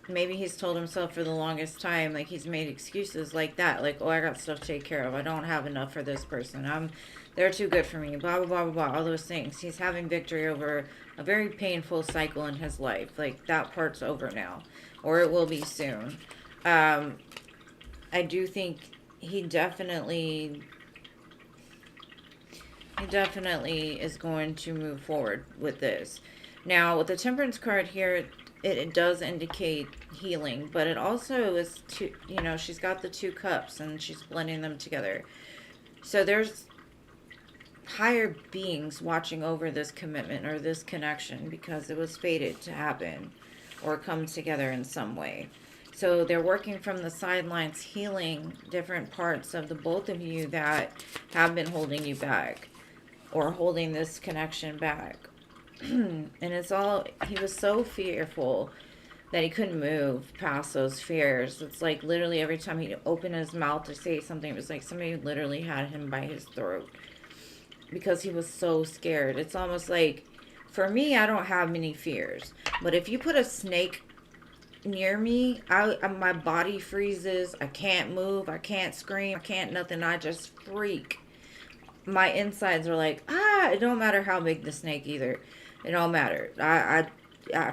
S1: Maybe he's told himself for the longest time, like, he's made excuses like that. Like, oh, I got stuff to take care of. I don't have enough for this person. They're too good for me. Blah, blah, blah, blah, blah. All those things. He's having victory over a very painful cycle in his life. Like, that part's over now. Or it will be soon. I do think he definitely is going to move forward with this. Now, with the Temperance card here, it does indicate healing, but it also is two, you know, she's got the 2 cups and she's blending them together. So there's higher beings watching over this commitment or this connection, because it was fated to happen or come together in some way. So they're working from the sidelines, healing different parts of the both of you that have been holding you back, or holding this connection back. And it's all, he was so fearful that he couldn't move past those fears. It's like literally every time he opened his mouth to say something, it was like somebody literally had him by his throat, because he was so scared. It's almost like, for me, I don't have many fears, but if you put a snake near me, my body freezes. I can't move. I can't scream. I can't nothing. I just freak. My insides are like, ah, it don't matter how big the snake either. It don't matter. I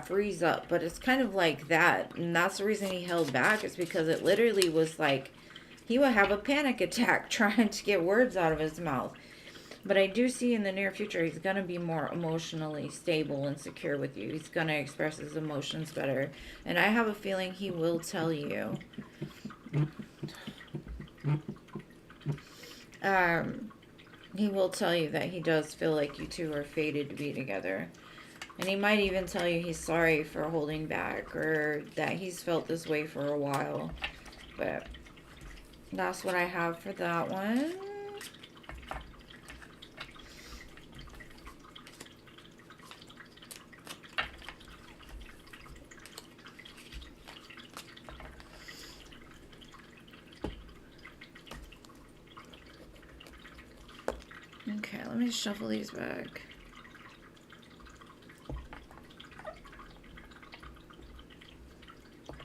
S1: freeze up. But it's kind of like that. And that's the reason he held back, is because it literally was like he would have a panic attack trying to get words out of his mouth. But I do see in the near future he's going to be more emotionally stable and secure with you. He's going to express his emotions better. And I have a feeling he will tell you. He will tell you that he does feel like you two are fated to be together. And he might even tell you he's sorry for holding back, or that he's felt this way for a while. But that's what I have for that one. Okay, let me shuffle these back.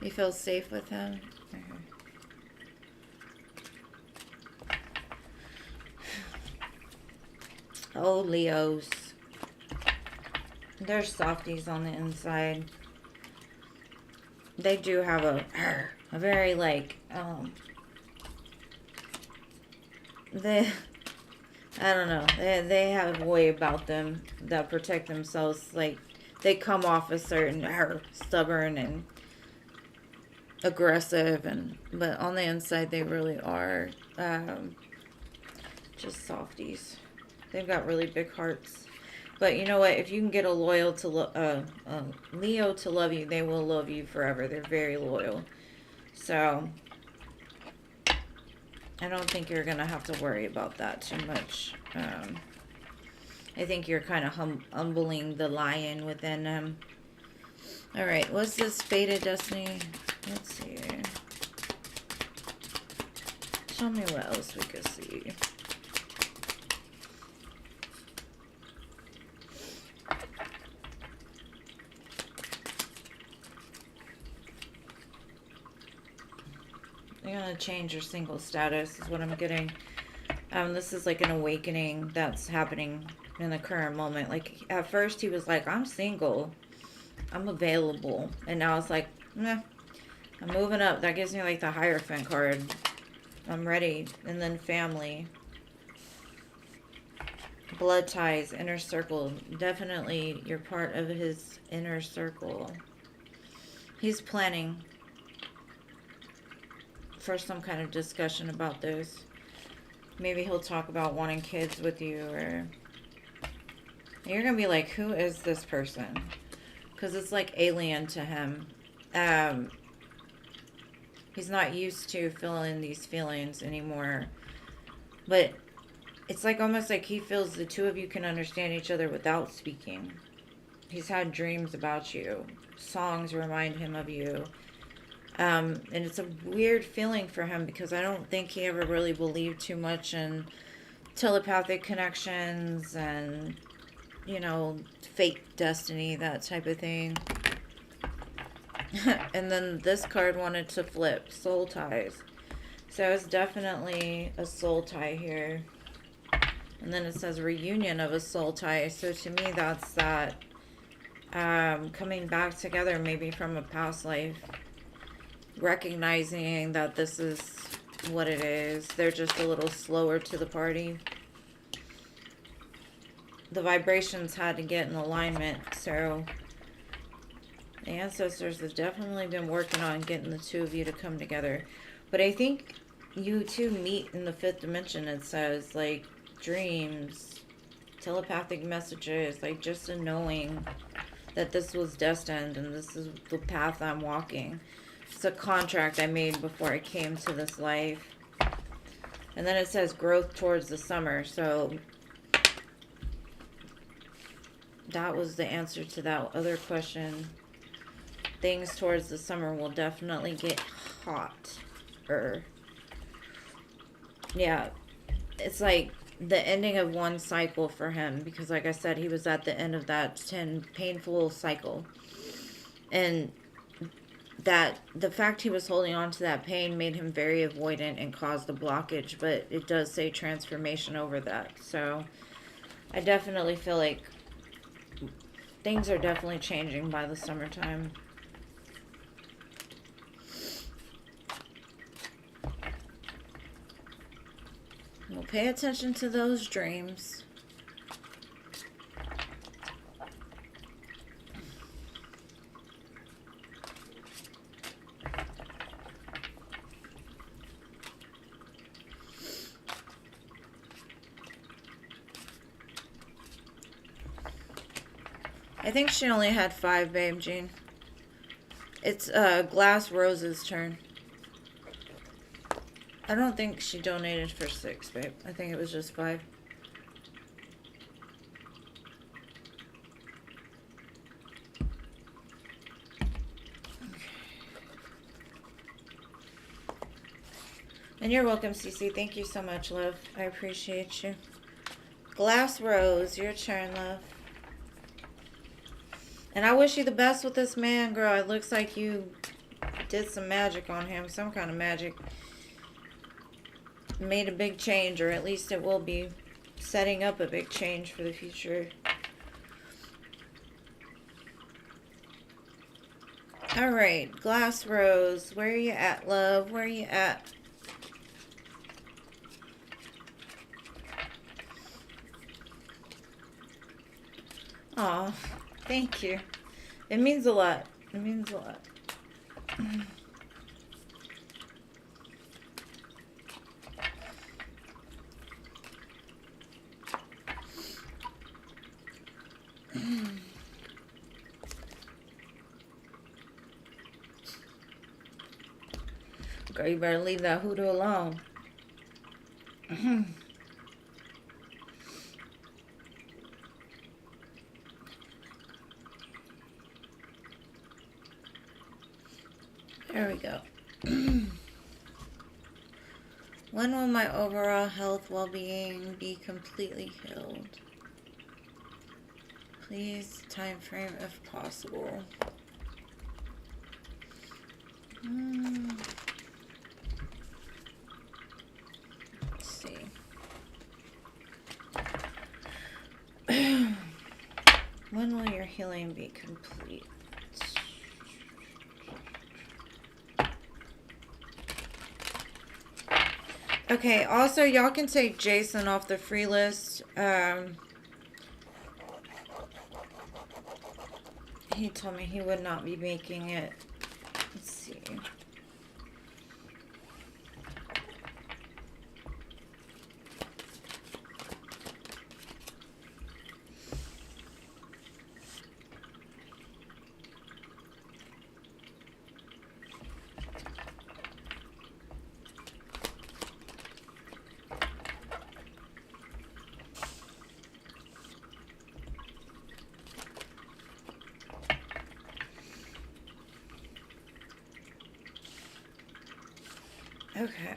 S1: You feel safe with him? Okay. Oh, Leos. They're softies on the inside. They do have a very, like, I don't know. They have a way about them that protect themselves. Like, they come off a certain stubborn and aggressive, but on the inside they really are just softies. They've got really big hearts. But you know what? If you can get a Leo to love you, they will love you forever. They're very loyal. So I don't think you're going to have to worry about that too much. I think you're kind of humbling the lion within them. Alright, what's this fated destiny? Let's see. Show me what else we could see. You're going to change your single status is what I'm getting. This is like an awakening that's happening in the current moment. Like, at first he was like, I'm single. I'm available. And now it's like, nah, I'm moving up. That gives me like the Hierophant card. I'm ready. And then family. Blood ties, inner circle. Definitely you're part of his inner circle. He's planning for some kind of discussion about this. Maybe he'll talk about wanting kids with you, or you're gonna be like, who is this person? Because it's like alien to him. He's not used to feeling these feelings anymore. But it's like almost like he feels the two of you can understand each other without speaking. He's had dreams about you. Songs remind him of you. And it's a weird feeling for him, because I don't think he ever really believed too much in telepathic connections and, you know, fate, destiny, that type of thing. And then this card wanted to flip, soul ties. So it's definitely a soul tie here. And then it says reunion of a soul tie. So to me, that's that coming back together, maybe from a past life. Recognizing that this is what it is. They're just a little slower to the party. The vibrations had to get in alignment, so the ancestors have definitely been working on getting the two of you to come together. But I think you two meet in the fifth dimension. It says, like, dreams, telepathic messages, like just a knowing that this was destined and this is the path I'm walking. It's a contract I made before I came to this life. And then it says growth towards the summer. So that was the answer to that other question. Things towards the summer will definitely get hotter. Yeah. It's like the ending of one cycle for him. Because like I said, he was at the end of that painful cycle. And that the fact he was holding on to that pain made him very avoidant and caused a blockage, but it does say transformation over that. So I definitely feel like things are definitely changing by the summertime. Well, pay attention to those dreams. I think she only had 5, babe, Jean. It's Glass Rose's turn. I don't think she donated for 6, babe. I think it was just 5. And you're welcome, Cece. Thank you so much, love. I appreciate you. Glass Rose, your turn, love. And I wish you the best with this man, girl. It looks like you did some magic on him. Some kind of magic. Made a big change, or at least it will be setting up a big change for the future. Alright, Glass Rose. Where are you at, love? Where are you at? Aw, thank you. It means a lot. It means a lot. Girl, you better leave that hoodoo alone. There we go. When will my overall health, well-being be completely healed? Please, time frame if possible. Let's see. When will your healing be complete? Okay, also, y'all can take Jason off the free list. He told me he would not be making it. Let's see. Okay.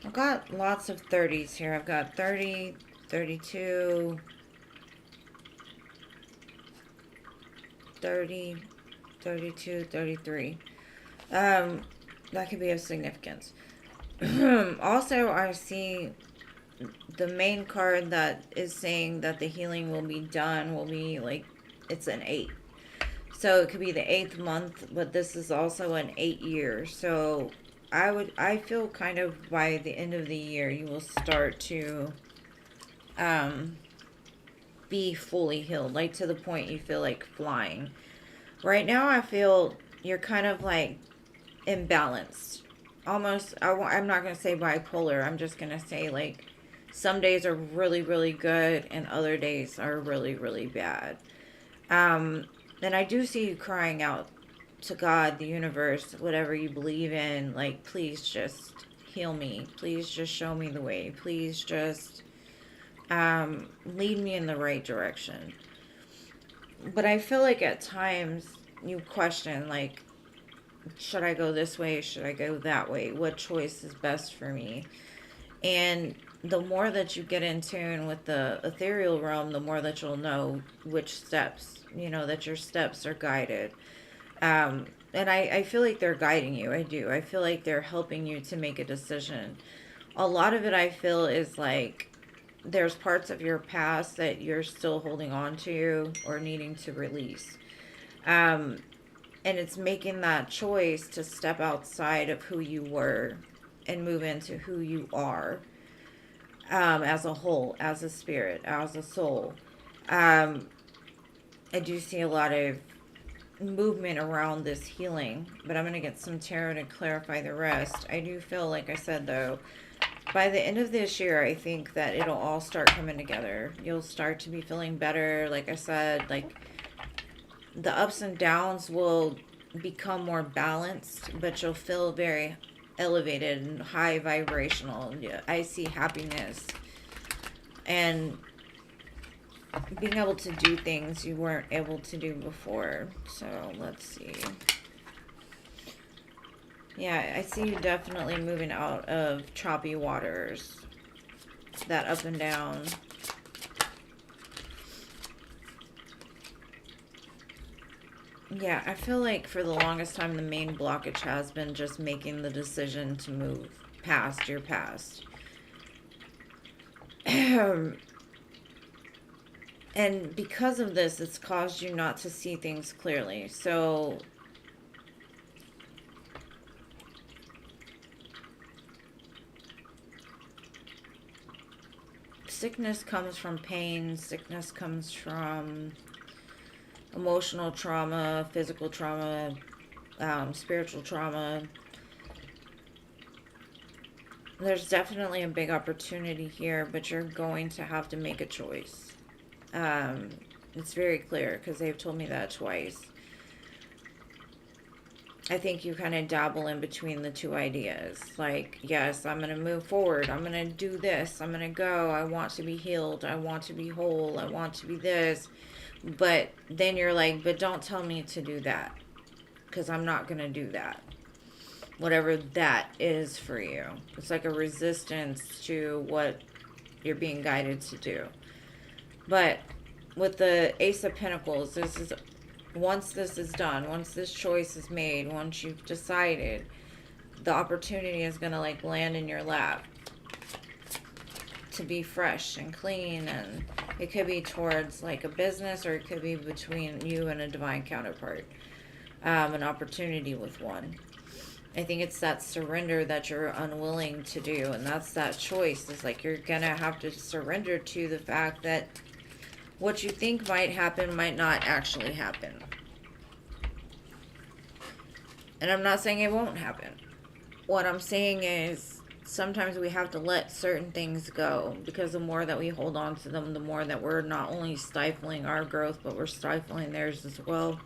S1: I've got lots of 30s here. I've got 30, 32, 30, 32, 33. That could be of significance. Also, I see the main card that is saying that the healing will be done will be like, it's an 8. So it could be the 8th month, but this is also an 8 year. So I feel kind of by the end of the year, you will start to be fully healed, like to the point you feel like flying. Right now, I feel you're kind of like imbalanced. Almost, I'm not going to say bipolar. I'm just going to say like some days are really, really good and other days are really, really bad. And I do see you crying out to God, the universe, whatever you believe in, like, please just heal me. Please just show me the way. Please just lead me in the right direction. But I feel like at times you question, like, should I go this way? Should I go that way? What choice is best for me? And the more that you get in tune with the ethereal realm, the more that you'll know which steps, that your steps are guided. And I feel like they're guiding you. I do. I feel like they're helping you to make a decision. A lot of it, I feel, is like there's parts of your past that you're still holding on to or needing to release. Um, and it's making that choice to step outside of who you were and move into who you are, as a whole, as a spirit, as a soul. Um, I do see a lot of movement around this healing, but I'm going to get some tarot to clarify the rest. I do feel, like I said, though, by the end of this year, I think that it'll all start coming together. You'll start to be feeling better. Like I said, like the ups and downs will become more balanced, but you'll feel very elevated and high vibrational. I see happiness and being able to do things you weren't able to do before. So let's see. Yeah, I see you definitely moving out of choppy waters. That up and down. Yeah, I feel like for the longest time the main blockage has been just making the decision to move past your past. And because of this, it's caused you not to see things clearly. So sickness comes from pain. Sickness comes from emotional trauma, physical trauma, spiritual trauma. There's definitely a big opportunity here, but you're going to have to make a choice. It's very clear because they've told me that twice. I think you kind of dabble in between the two ideas. Like, yes, I'm going to move forward. I'm going to do this. I'm going to go. I want to be healed. I want to be whole. I want to be this. But then you're like, but don't tell me to do that, because I'm not going to do that. Whatever that is for you. It's like a resistance to what you're being guided to do. But with the Ace of Pentacles, once this is done, once this choice is made, once you've decided, the opportunity is going to like land in your lap to be fresh and clean. And it could be towards like a business, or it could be between you and a divine counterpart, an opportunity with one. I think it's that surrender that you're unwilling to do, and that's that choice. It's like you're gonna have to surrender to the fact that what you think might happen might not actually happen. And I'm not saying it won't happen. What I'm saying is sometimes we have to let certain things go, because the more that we hold on to them, the more that we're not only stifling our growth, but we're stifling theirs as well.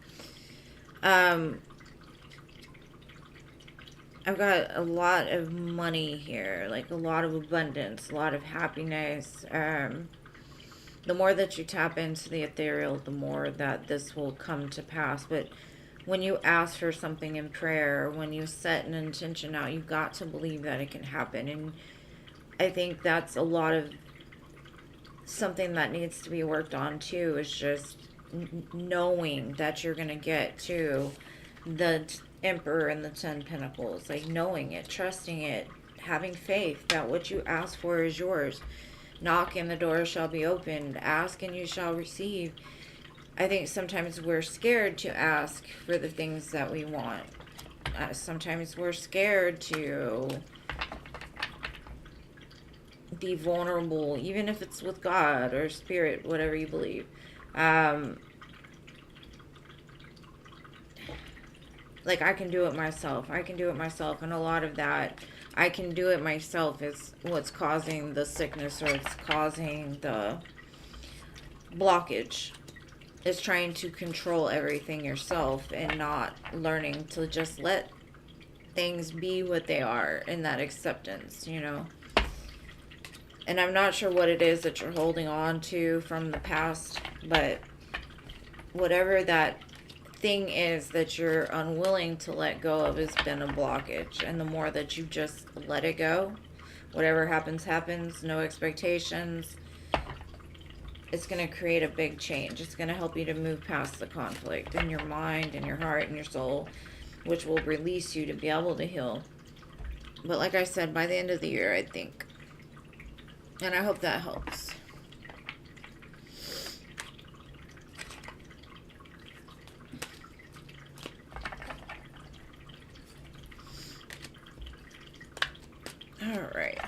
S1: I've got a lot of money here, like a lot of abundance, a lot of happiness. The more that you tap into the ethereal, the more that this will come to pass. But when you ask for something in prayer, when you set an intention out, you've got to believe that it can happen. And I think that's a lot of something that needs to be worked on too, is just knowing that you're going to get to the Emperor and the 10 Pentacles. Like knowing it, trusting it, having faith that what you ask for is yours. Knock and the door shall be opened. Ask and you shall receive. I think sometimes we're scared to ask for the things that we want. Sometimes we're scared to be vulnerable, even if it's with God or spirit, whatever you believe. Like, I can do it myself. I can do it myself. And a lot of that, I can do it myself, is what's causing the sickness, or it's causing the blockage. Is trying to control everything yourself and not learning to just let things be what they are in that acceptance, And I'm not sure what it is that you're holding on to from the past, but whatever that thing is that you're unwilling to let go of has been a blockage. And the more that you just let it go, Whatever happens, happens. No expectations. It's going to create a big change. It's going to help you to move past the conflict in your mind and your heart and your soul, which will release you to be able to heal. But like I said, by the end of the year, I think. And I hope that helps. All right.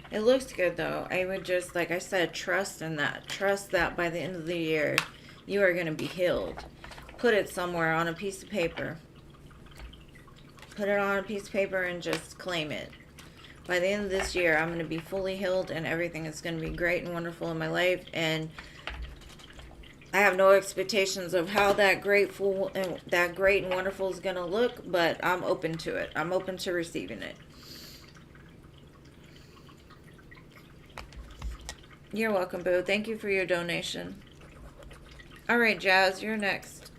S1: It looks good though. I would just, like I said, trust in that. Trust that by the end of the year, you are going to be healed. Put it somewhere on a piece of paper. Put it on a piece of paper and just claim it. By the end of this year, I'm going to be fully healed and everything is going to be great and wonderful in my life. And I have no expectations of how that great and wonderful is going to look, but I'm open to it. I'm open to receiving it. You're welcome, Boo. Thank you for your donation. All right, Jazz, you're next.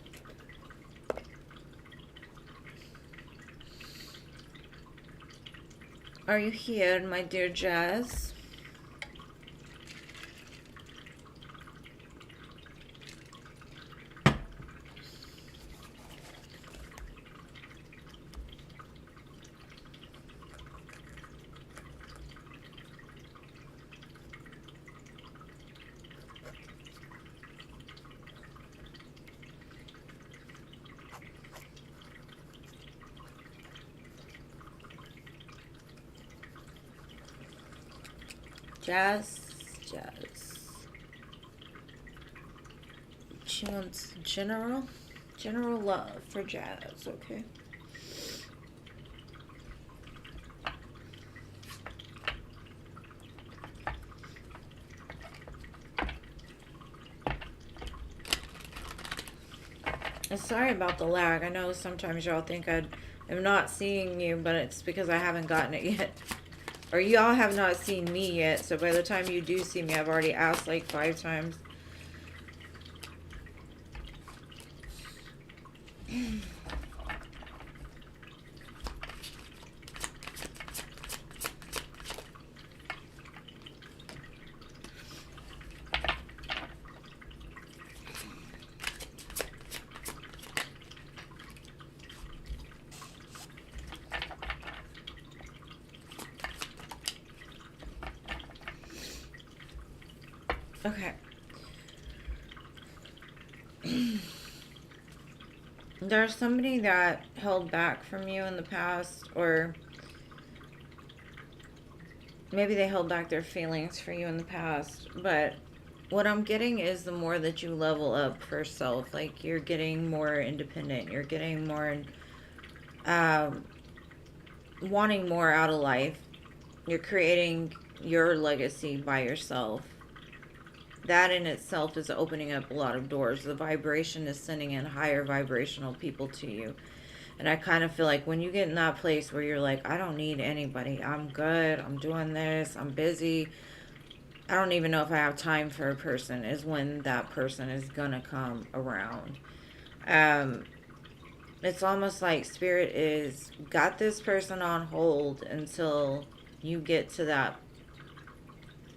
S1: Are you here, my dear Jazz? Jazz. She wants general love for Jazz, okay? And sorry about the lag. I know sometimes y'all think I'm not seeing you, but it's because I haven't gotten it yet. Or y'all have not seen me yet, so by the time you do see me, I've already asked like 5 times. Okay. There's somebody that held back from you in the past, or maybe they held back their feelings for you in the past, but what I'm getting is the more that you level up for self, like you're getting more independent, you're getting more, wanting more out of life, you're creating your legacy by yourself. That in itself is opening up a lot of doors. The vibration is sending in higher vibrational people to you. And I kind of feel like when you get in that place where you're like, I don't need anybody. I'm good. I'm doing this. I'm busy. I don't even know if I have time for a person, is when that person is going to come around. It's almost like Spirit is got this person on hold until you get to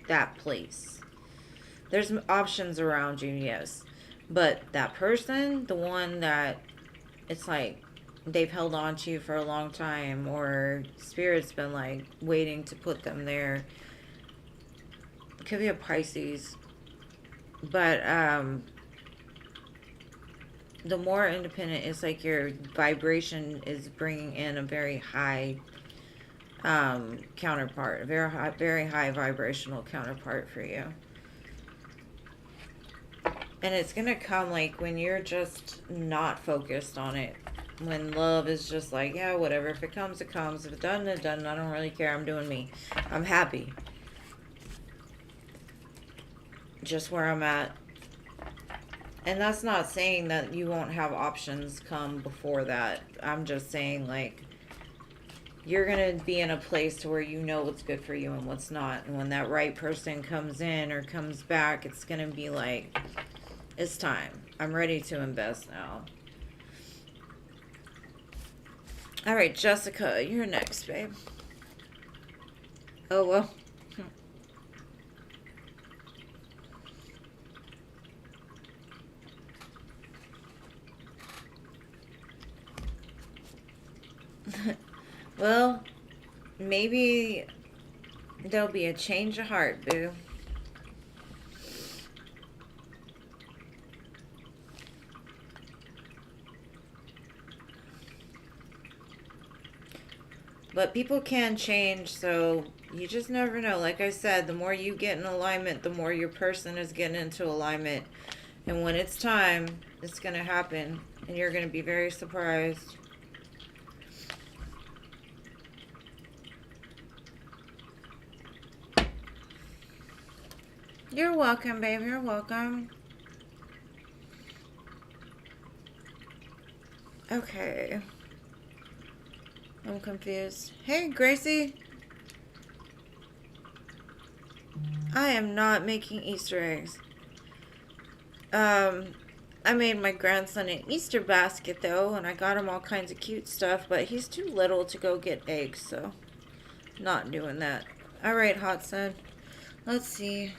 S1: that place. There's options around you, yes. But that person, the one that it's like they've held on to you for a long time, or Spirit's been like waiting to put them there. It could be a Pisces. But the more independent, it's like your vibration is bringing in a very high counterpart, a very high vibrational counterpart for you. And it's going to come like when you're just not focused on it. When love is just like, yeah, whatever. If it comes, it comes. If it doesn't, it doesn't. I don't really care. I'm doing me. I'm happy. Just where I'm at. And that's not saying that you won't have options come before that. I'm just saying, like, you're going to be in a place to where you know what's good for you and what's not. And when that right person comes in or comes back, it's going to be like, it's time. I'm ready to invest now. All right, Jessica, you're next, babe. Oh, well. Well, maybe there'll be a change of heart, boo. But people can change, so you just never know. Like I said, the more you get in alignment, the more your person is getting into alignment. And when it's time, it's going to happen. And you're going to be very surprised. You're welcome, babe. You're welcome. Okay. I'm confused. Hey, Gracie. I am not making Easter eggs. I made my grandson an Easter basket, though, and I got him all kinds of cute stuff, but he's too little to go get eggs, so not doing that. All right, Hot Sun. Let's see.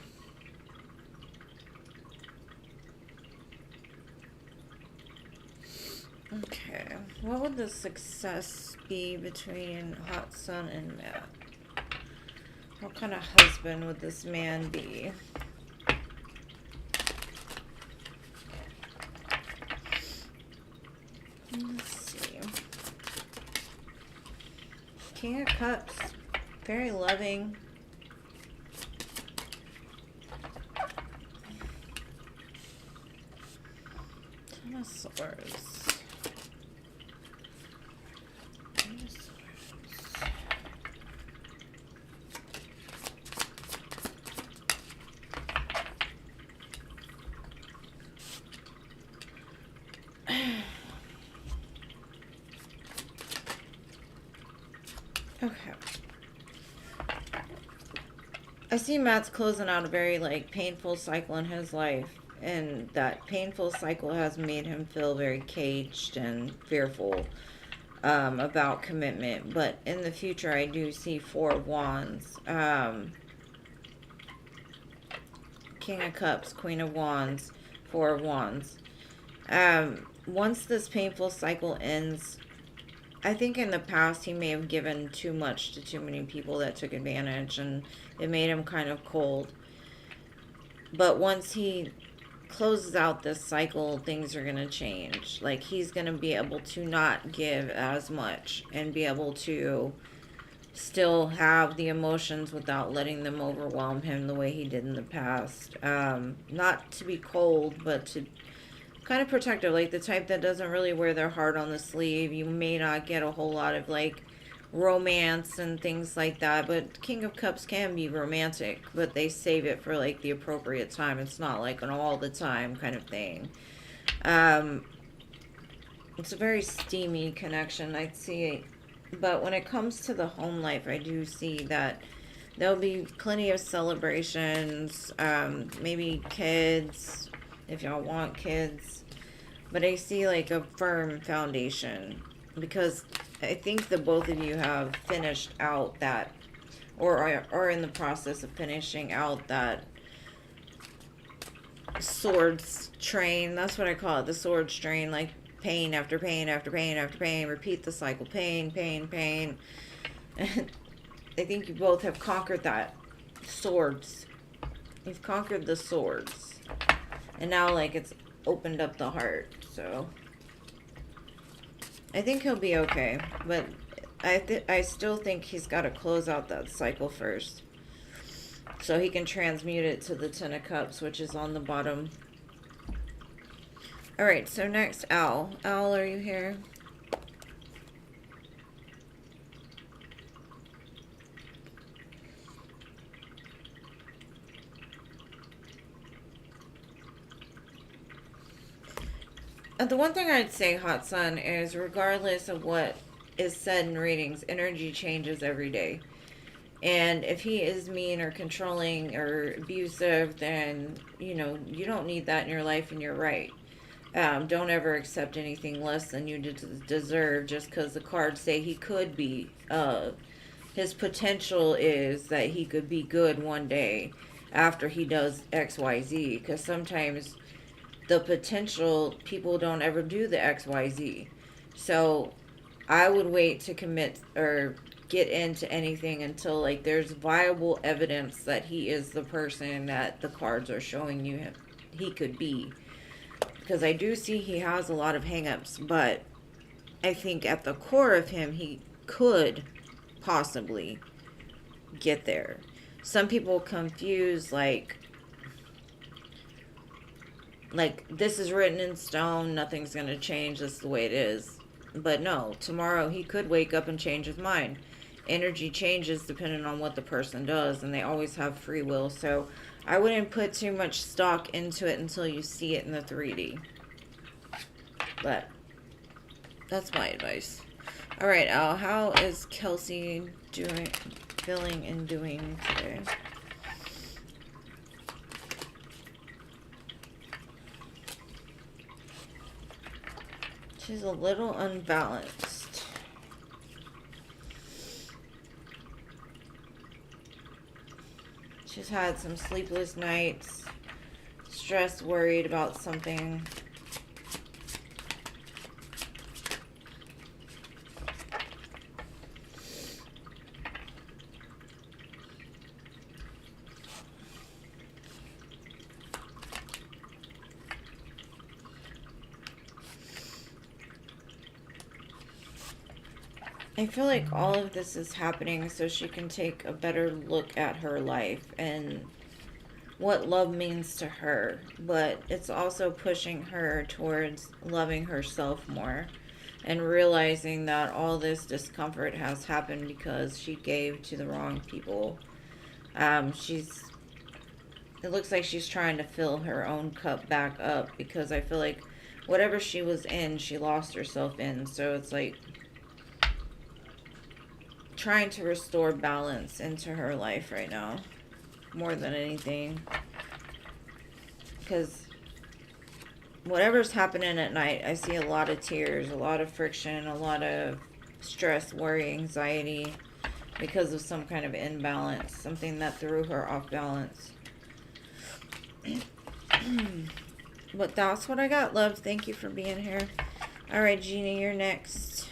S1: Okay, what would the success be between Hot Sun and Matt? What kind of husband would this man be? Let's see. King of Cups. Very loving. Ten of Swords. Okay. I see Matt's closing out a very, like, painful cycle in his life. And that painful cycle has made him feel very caged and fearful about commitment. But in the future, I do see Four of Wands. King of Cups, Queen of Wands, Four of Wands. Once this painful cycle ends, I think in the past he may have given too much to too many people that took advantage, and it made him kind of cold. But once he closes out this cycle, things are going to change. Like, he's going to be able to not give as much and be able to still have the emotions without letting them overwhelm him the way he did in the past. Not to be cold, but to kind of protective, like the type that doesn't really wear their heart on the sleeve. You may not get a whole lot of, like, romance and things like that, but King of Cups can be romantic, but they save it for, like, the appropriate time. It's not like an all the time kind of thing. It's a very steamy connection, I'd see. But when it comes to the home life, I do see that there'll be plenty of celebrations, maybe kids, if y'all want kids. But I see, like, a firm foundation, because I think the both of you have finished out that, or are in the process of finishing out that swords train. That's what I call it, the swords train. Like, pain after pain after pain after pain. Repeat the cycle. Pain, pain, pain. And I think you both have conquered that. Swords. You've conquered the swords. And now, like, it's opened up the heart. So I think he'll be okay. But I still think he's got to close out that cycle first, so he can transmute it to the Ten of Cups, which is on the bottom. Alright, so next, Al. Al, are you here? The one thing I'd say, Hot Sun, is regardless of what is said in readings, energy changes every day. And if he is mean or controlling or abusive, then, you know, you don't need that in your life, and you're right. Don't ever accept anything less than you deserve just because the cards say he could be. His potential is that he could be good one day after he does XYZ. Because sometimes the potential, people don't ever do the XYZ. So I would wait to commit or get into anything until like there's viable evidence that he is the person that the cards are showing you him he could be. Because I do see he has a lot of hangups, but I think at the core of him, he could possibly get there. Some people confuse like this is written in stone, nothing's going to change, this is the way it is. But no, tomorrow he could wake up and change his mind. Energy changes depending on what the person does, and they always have free will. So I wouldn't put too much stock into it until you see it in the 3D. But that's my advice. All right, Al, how is Kelsey feeling and doing today? She's a little unbalanced. She's had some sleepless nights, stressed, worried about something. I feel like all of this is happening so she can take a better look at her life and what love means to her. But it's also pushing her towards loving herself more and realizing that all this discomfort has happened because she gave to the wrong people. It looks like she's trying to fill her own cup back up because I feel like whatever she was in, she lost herself in. So it's like trying to restore balance into her life right now more than anything, because whatever's happening at night, I see a lot of tears, a lot of friction, a lot of stress, worry, anxiety because of some kind of imbalance, something that threw her off balance. But that's what I got, love. Thank you for being here. All right, Gina, you're next.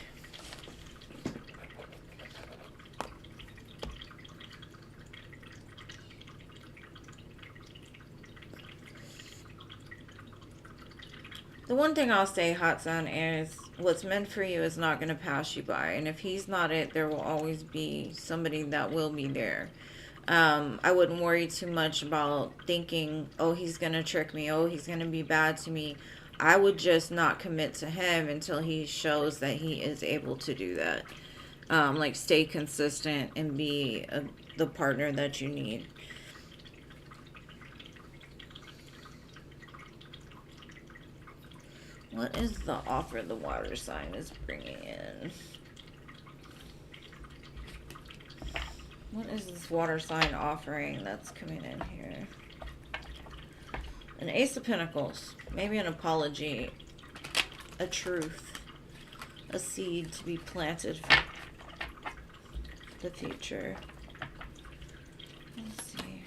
S1: The one thing I'll say, Hot Sun, is what's meant for you is not going to pass you by. And if he's not it, there will always be somebody that will be there. I wouldn't worry too much about thinking, oh, he's going to trick me. Oh, he's going to be bad to me. I would just not commit to him until he shows that he is able to do that. Like, stay consistent and be the partner that you need. What is the offer the water sign is bringing in? What is this water sign offering that's coming in here? An Ace of Pentacles. Maybe an apology. A truth. A seed to be planted for the future. Let's see.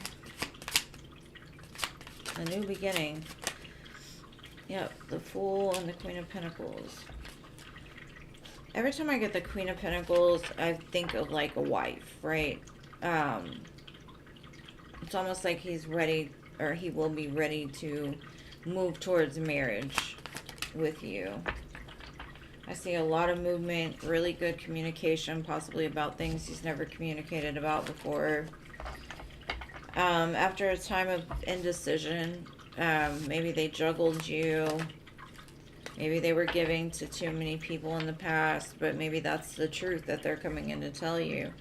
S1: A new beginning. Yep, the Fool and the Queen of Pentacles. Every time I get the Queen of Pentacles, I think of like a wife, right? It's almost like he's ready, or he will be ready to move towards marriage with you. I see a lot of movement, really good communication, possibly about things he's never communicated about before. After a time of indecision, maybe they juggled you. Maybe they were giving to too many people in the past, but maybe that's the truth that they're coming in to tell you.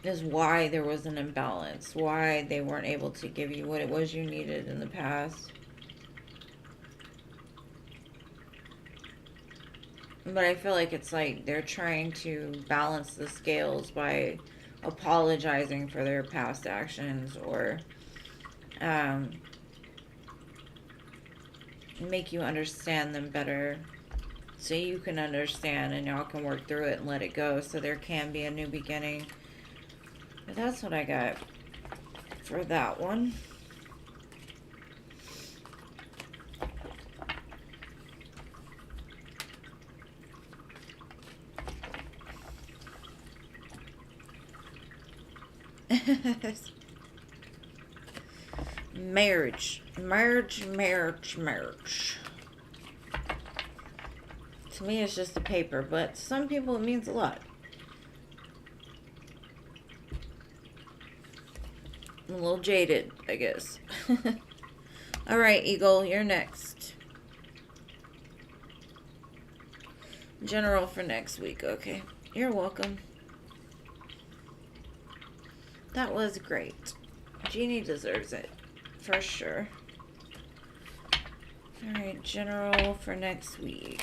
S1: Is why there was an imbalance. Why they weren't able to give you what it was you needed in the past. But I feel like it's like they're trying to balance the scales by apologizing for their past actions, or make you understand them better. So you can understand and y'all can work through it and let it go so there can be a new beginning. But that's what I got for that one. Marriage. Marriage, marriage, marriage. To me, it's just a paper, but to some people, it means a lot. I'm a little jaded, I guess. Alright, Eagle, you're next. General for next week, okay. You're welcome. That was great. Jeannie deserves it, for sure. Alright, General for next week.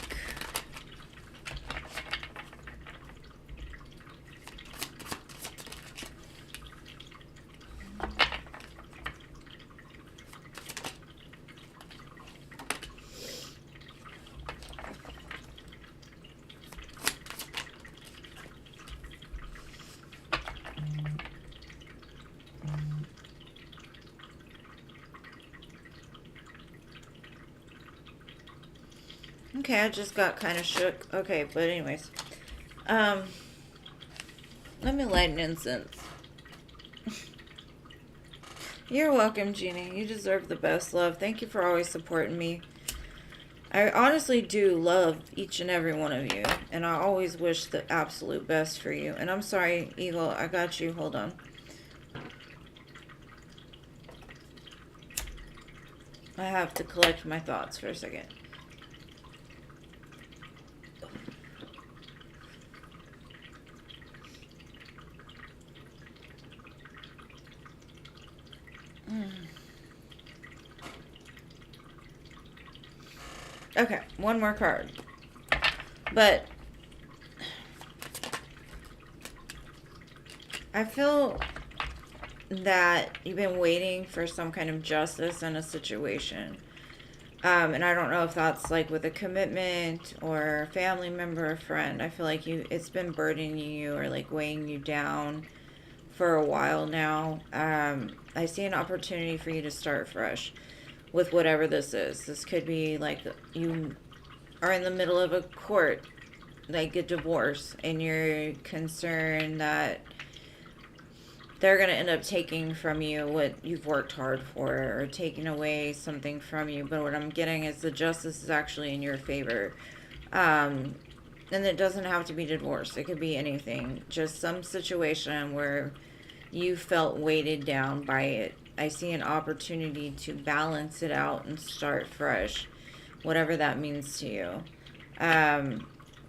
S1: Okay, I just got kind of shook. Okay, but anyways. Let me light an incense. You're welcome, Jeannie. You deserve the best love. Thank you for always supporting me. I honestly do love each and every one of you. And I always wish the absolute best for you. And I'm sorry, Eagle. I got you. Hold on. I have to collect my thoughts for a second. Okay, one more card. But I feel that you've been waiting for some kind of justice in a situation. And I don't know if that's like with a commitment or a family member or friend. I feel like it's been burdening you or like weighing you down for a while now. I see an opportunity for you to start fresh with whatever this is. This could be like you are in the middle of a court, like a divorce, and you're concerned that they're going to end up taking from you what you've worked hard for or taking away something from you. But what I'm getting is the justice is actually in your favor. And it doesn't have to be divorce. It could be anything. Just some situation where you felt weighted down by it. I see an opportunity to balance it out and start fresh, whatever that means to you.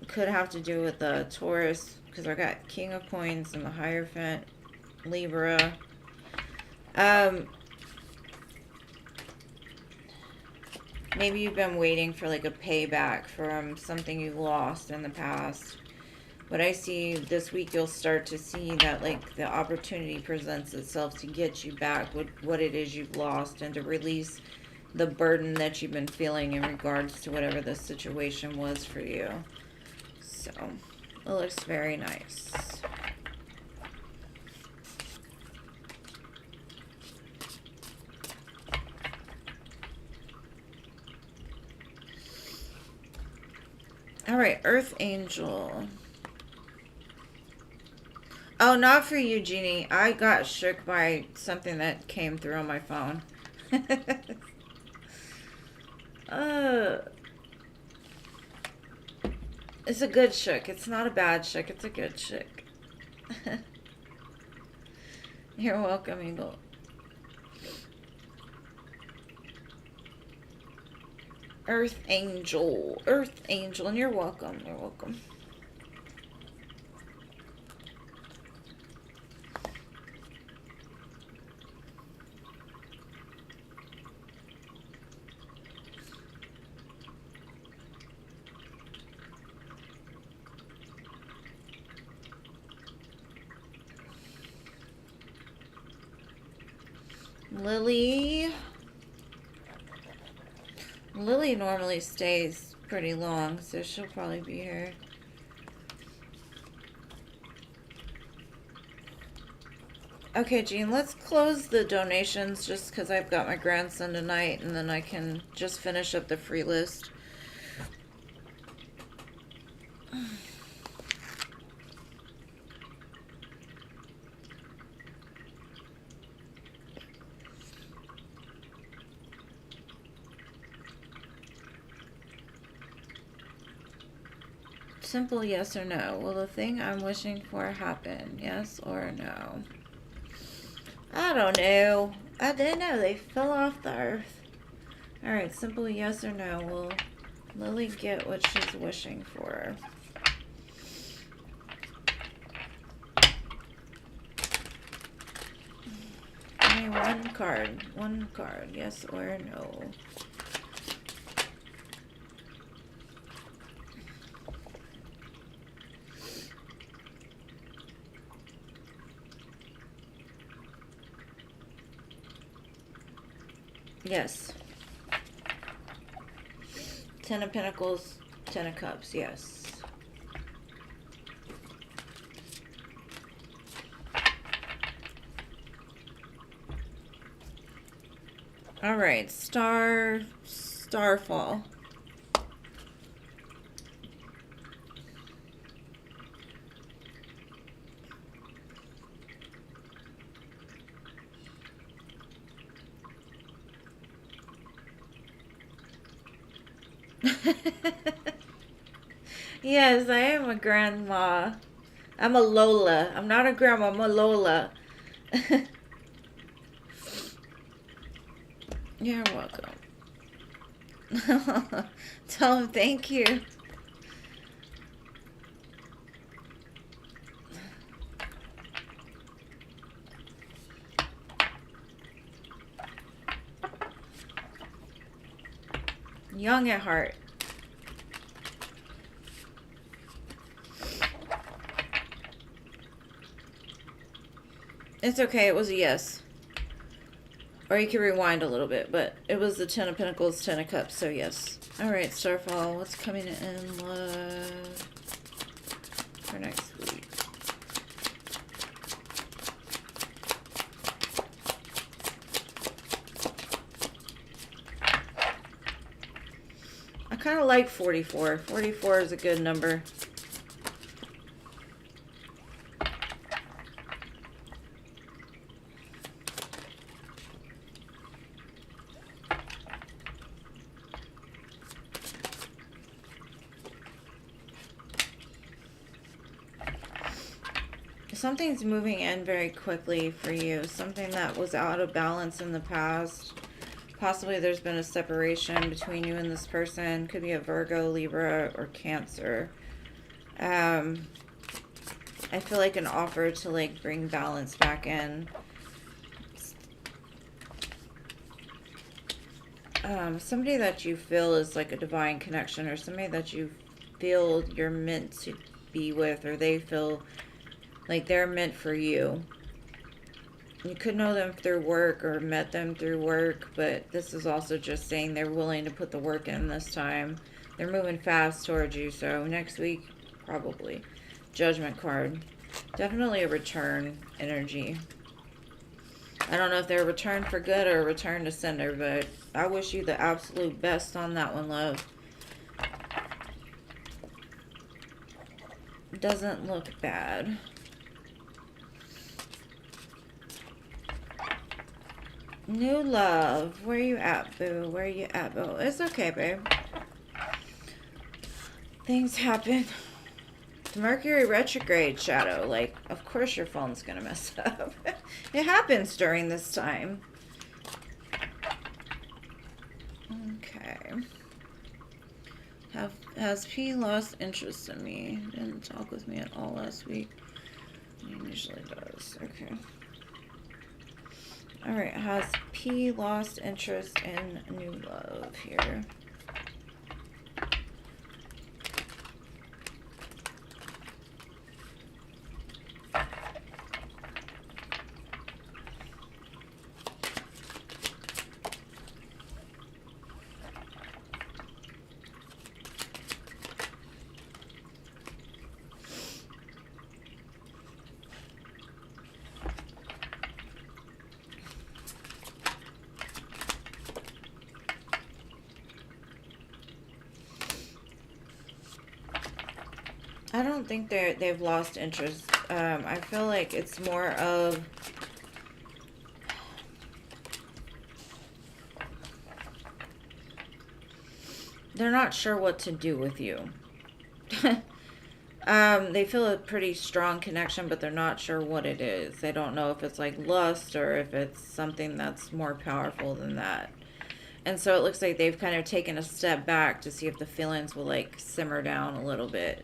S1: Could have to do with the Taurus, because I got King of Coins and the Hierophant, Libra. Maybe you've been waiting for like a payback from something you've lost in the past. But I see this week you'll start to see that like the opportunity presents itself to get you back with what it is you've lost and to release the burden that you've been feeling in regards to whatever the situation was for you. So, it looks very nice. Alright, Earth Angel. Oh, not for you, Jeannie. I got shook by something that came through on my phone. It's a good shook. It's not a bad shook. It's a good shook. You're welcome, Eagle. Earth Angel. Earth Angel. And you're welcome. You're welcome. Lily. Lily normally stays pretty long, so she'll probably be here. Okay, Jean, let's close the donations just because I've got my grandson tonight, and then I can just finish up the free list. Simple yes or no. Will the thing I'm wishing for happen? Yes or no? I don't know. I didn't know they fell off the earth. Alright, simple yes or no. Will Lily get what she's wishing for? Only one card. One card. Yes or no? Yes. 10 of Pentacles, 10 of Cups, yes. Alright, Starfall. Yes, I am a grandma. I'm a Lola. I'm not a grandma, I'm a Lola. You're welcome. Tell him thank you. Young at heart. It's okay, it was a yes. Or you can rewind a little bit, but it was the 10 of Pentacles, 10 of Cups, so yes. Alright, Starfall, what's coming in love for next week? I kind of like 44. 44 is a good number. Something's moving in very quickly for you. Something that was out of balance in the past. Possibly there's been a separation between you and this person. Could be a Virgo, Libra, or Cancer. I feel like an offer to like bring balance back in. Somebody that you feel is like a divine connection, or somebody that you feel you're meant to be with, or they feel like they're meant for you. You could know them through work or met them through work, but this is also just saying they're willing to put the work in this time. They're moving fast towards you, so next week, probably. Judgment card. Definitely a return energy. I don't know if they're a return for good or a return to sender, but I wish you the absolute best on that one, love. Doesn't look bad. New love. Where you at, boo? Where you at, boo? It's okay, babe. Things happen. The Mercury retrograde, Shadow. Like, of course your phone's gonna mess up. It happens during this time. Okay. Has P lost interest in me? Didn't talk with me at all last week. He usually does. Okay. Alright, has P lost interest in new love here? I don't think they've lost interest. I feel like it's more of they're not sure what to do with you. They feel a pretty strong connection, but they're not sure what it is. They don't know if it's like lust or if it's something that's more powerful than that. And so it looks like they've kind of taken a step back to see if the feelings will like simmer down a little bit.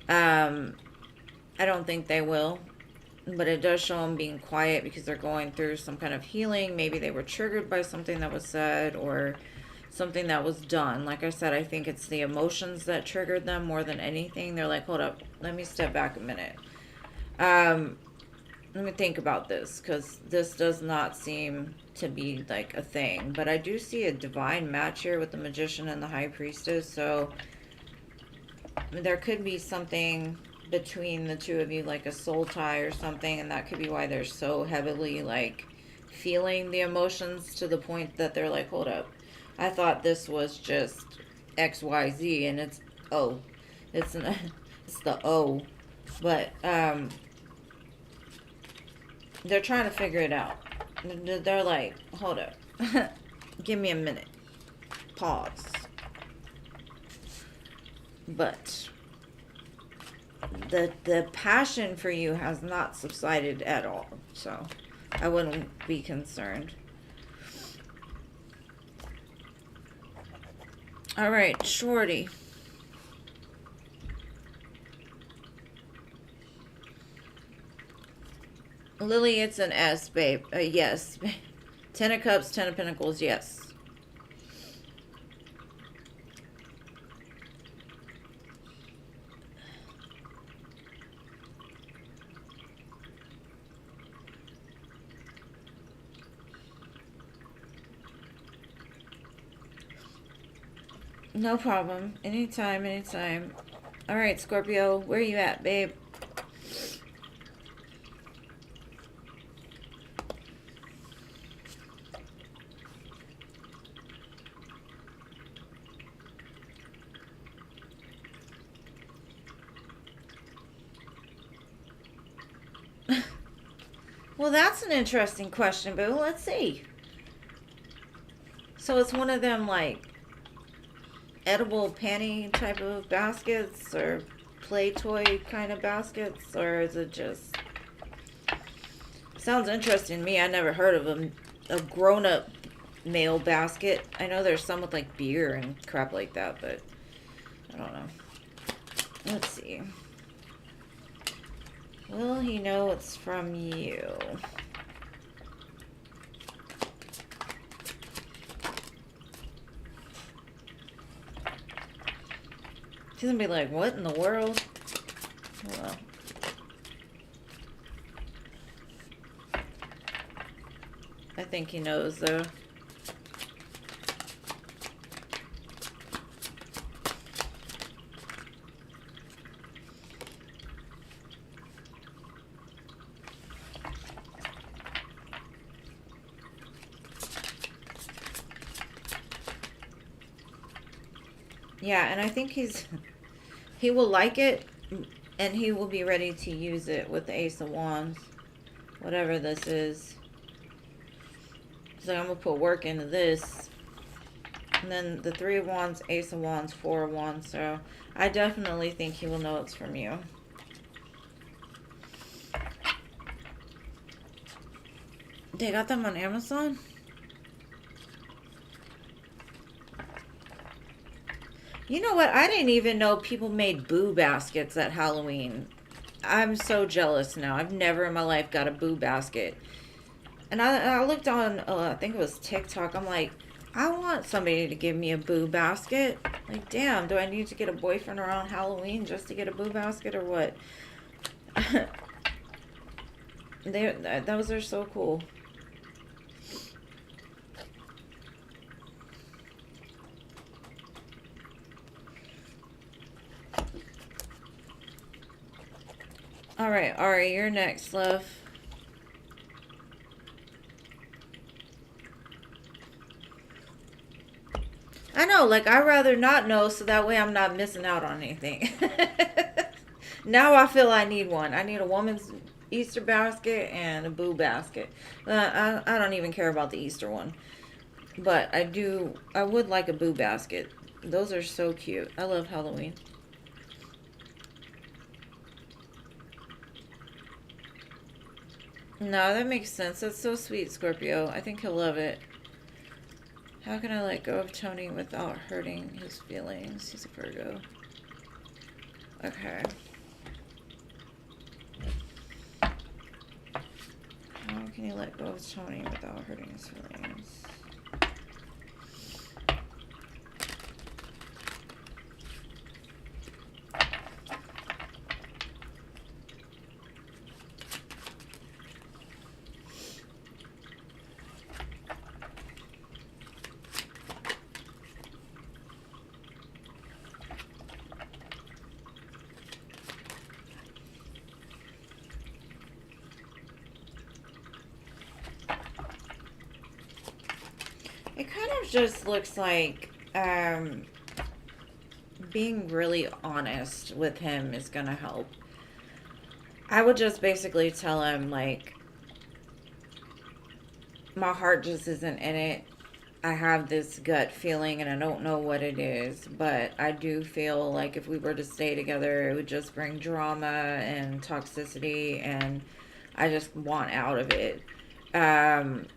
S1: I don't think they will, but it does show them being quiet because they're going through some kind of healing. Maybe they were triggered by something that was said or something that was done. Like I said, I think it's the emotions that triggered them more than anything. They're like, hold up, let me step back a minute. Let me think about this, because this does not seem to be like a thing. But I do see a divine match here with the Magician and the High Priestess. So there could be something between the two of you, like a soul tie or something. And that could be why they're so heavily like feeling the emotions to the point that they're like, hold up, I thought this was just XYZ, and it's O. It's the O. But they're trying to figure it out. They're like, hold up. Give me a minute. Pause. But the passion for you has not subsided at all. So I wouldn't be concerned. All right, Shorty. Lily, it's an S, babe. Yes. 10 of Cups, 10 of Pentacles, yes. No problem. Anytime, anytime. All right, Scorpio, where you at, babe? Well, that's an interesting question, but let's see. So it's one of them, like, edible panty type of baskets or play toy kind of baskets, or is it just... Sounds interesting to me. I never heard of a grown-up male basket. I know there's some with, like, beer and crap like that, but I don't know. Let's see. Will he know it's from you? He's gonna be like, what in the world? Well, I think he knows, though. Yeah, and I think he will like it, and he will be ready to use it with the Ace of Wands, whatever this is. So I'm going to put work into this. And then the 3 of Wands, Ace of Wands, 4 of Wands. So I definitely think he will know it's from you. They got them on Amazon? You know what? I didn't even know people made boo baskets at Halloween. I'm so jealous now. I've never in my life got a boo basket. And I looked on, I think it was TikTok. I'm like, I want somebody to give me a boo basket. Like, damn, do I need to get a boyfriend around Halloween just to get a boo basket or what? Those are so cool. All right, Ari, you're next, love. I know, like, I'd rather not know so that way I'm not missing out on anything. Now I feel I need one. I need a woman's Easter basket and a boo basket. I don't even care about the Easter one. But I would like a boo basket. Those are so cute. I love Halloween. No, that makes sense. That's so sweet, Scorpio. I think he'll love it. How can I let go of Tony without hurting his feelings? He's a Virgo. Okay. How can you let go of Tony without hurting his feelings? It kind of just looks like being really honest with him is going to help. I would just basically tell him, like, my heart just isn't in it. I have this gut feeling and I don't know what it is, but I do feel like if we were to stay together, it would just bring drama and toxicity, and I just want out of it. Um,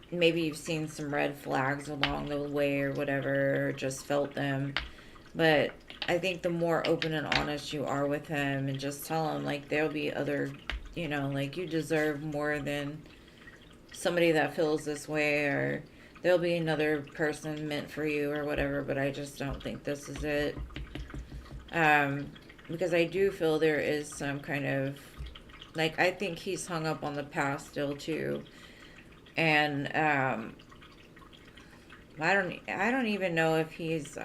S1: Maybe you've seen some red flags along the way or whatever, or just felt them. But I think the more open and honest you are with him and just tell him, like, there'll be other, like, you deserve more than somebody that feels this way, or there'll be another person meant for you or whatever, but I just don't think this is it. Because I do feel there is some kind of, like, I think he's hung up on the past still too. And I don't even know if he's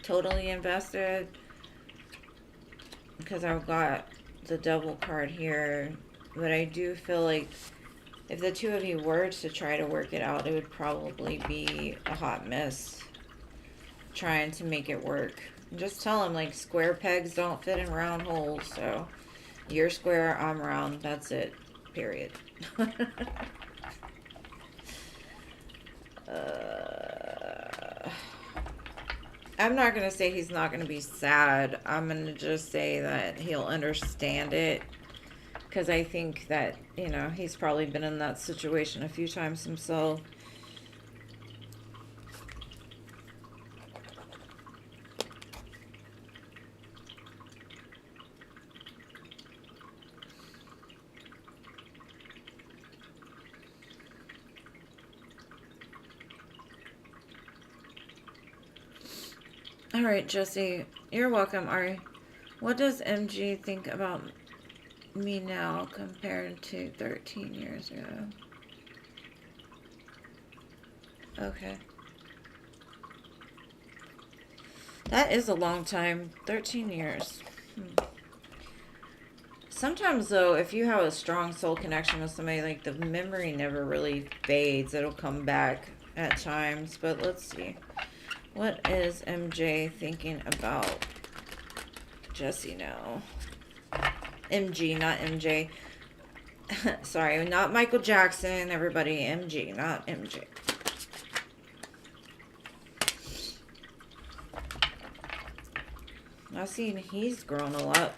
S1: totally invested, because I've got the devil card here, but I do feel like if the two of you were to try to work it out, it would probably be a hot mess trying to make it work. Just tell him, like, square pegs don't fit in round holes, so you're square, I'm round, that's it, period. I'm not going to say he's not going to be sad. I'm going to just say that he'll understand it. Because I think that, he's probably been in that situation a few times himself. All right, Jesse. You're welcome, Ari. What does MG think about me now compared to 13 years ago? Okay. That is a long time. 13 years. Sometimes, though, if you have a strong soul connection with somebody, like, the memory never really fades. It'll come back at times. But let's see. What is MJ thinking about Jesse now? MG, not MJ. Sorry, not Michael Jackson, everybody. MG, not MJ. I've seen he's grown a lot.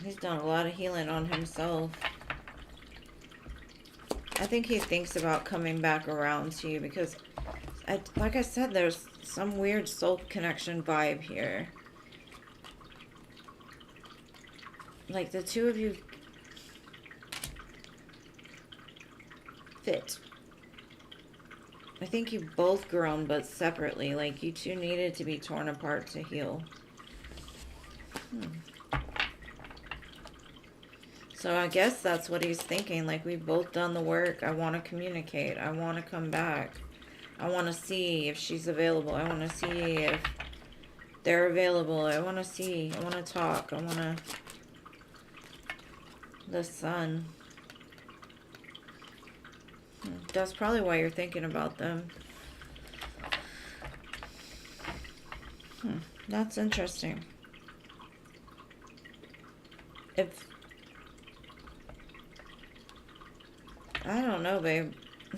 S1: He's done a lot of healing on himself. I think he thinks about coming back around to you because, like I said, there's some weird soul connection vibe here. Like, the two of you fit. I think you've both grown, but separately. Like, you two needed to be torn apart to heal. So I guess that's what he's thinking. Like, we've both done the work. I want to communicate. I want to come back. I want to see if she's available. I want to see if they're available. I want to see. I want to talk. I want to... The sun. That's probably why you're thinking about them. That's interesting. If... I don't know, babe.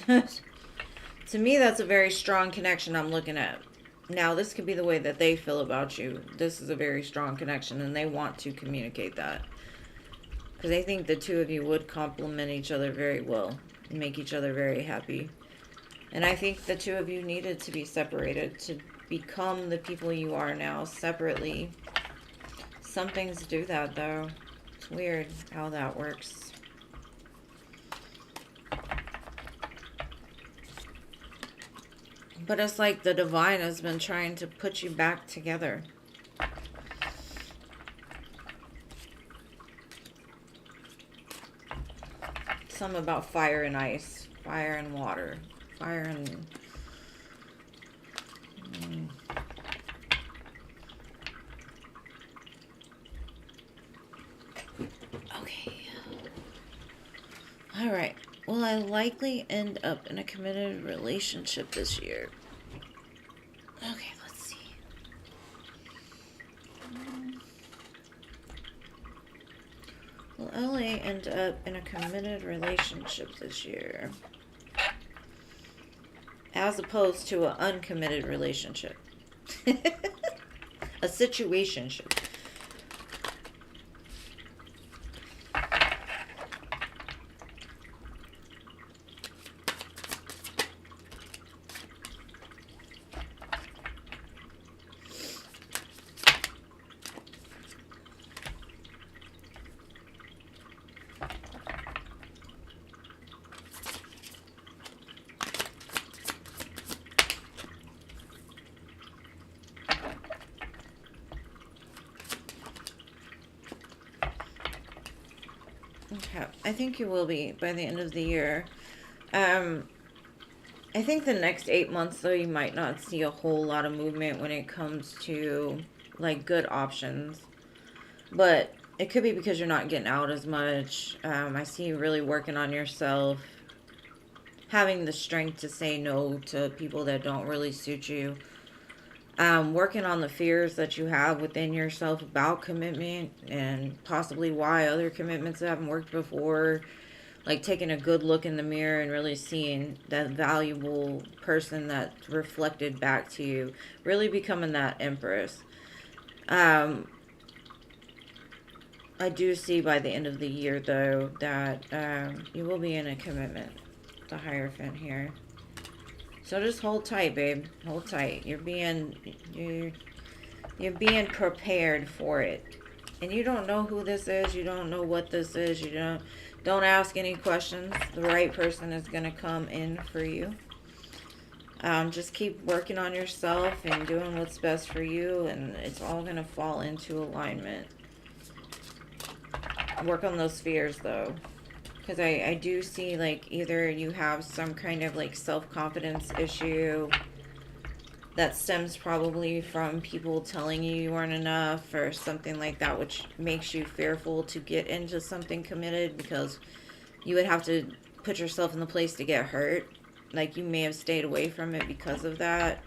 S1: To me, that's a very strong connection I'm looking at. Now, this could be the way that they feel about you. This is a very strong connection, and they want to communicate that. Because they think the two of you would complement each other very well and make each other very happy. And I think the two of you needed to be separated to become the people you are now separately. Some things do that, though. It's weird how that works. But it's like the divine has been trying to put you back together. Something about fire and ice, fire and water, fire and... Okay. Alright. Will I likely end up in a committed relationship this year? Okay, let's see. Will LA end up in a committed relationship this year? As opposed to an uncommitted relationship. A situationship. Okay, I think you will be by the end of the year. I think the next 8 months, though, you might not see a whole lot of movement when it comes to, like, good options. But it could be because you're not getting out as much. I see you really working on yourself. Having the strength to say no to people that don't really suit you. Working on the fears that you have within yourself about commitment and possibly why other commitments haven't worked before. Like taking a good look in the mirror and really seeing that valuable person that's reflected back to you. Really becoming that empress. I do see by the end of the year, though, that you will be in a commitment. The Hierophant here. So just hold tight, babe. Hold tight. You're being prepared for it. And you don't know who this is. You don't know what this is. You don't ask any questions. The right person is going to come in for you. Just keep working on yourself and doing what's best for you, and it's all going to fall into alignment. Work on those fears, though. Because I do see, like, either you have some kind of, like, self-confidence issue that stems probably from people telling you you weren't enough or something like that, which makes you fearful to get into something committed because you would have to put yourself in the place to get hurt. Like, you may have stayed away from it because of that.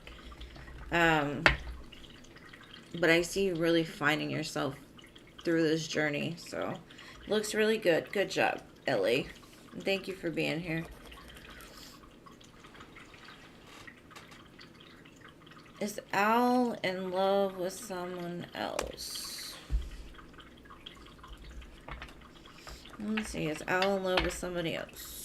S1: But I see you really finding yourself through this journey, so looks really good. Good job, Ellie. Thank you for being here. Is Al in love with someone else? Let's see. Is Al in love with somebody else?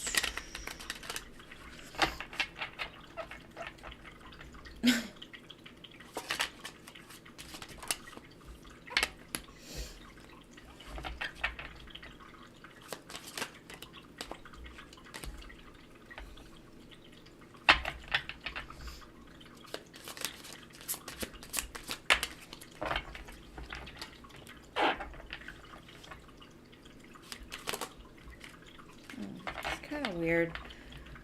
S1: Weird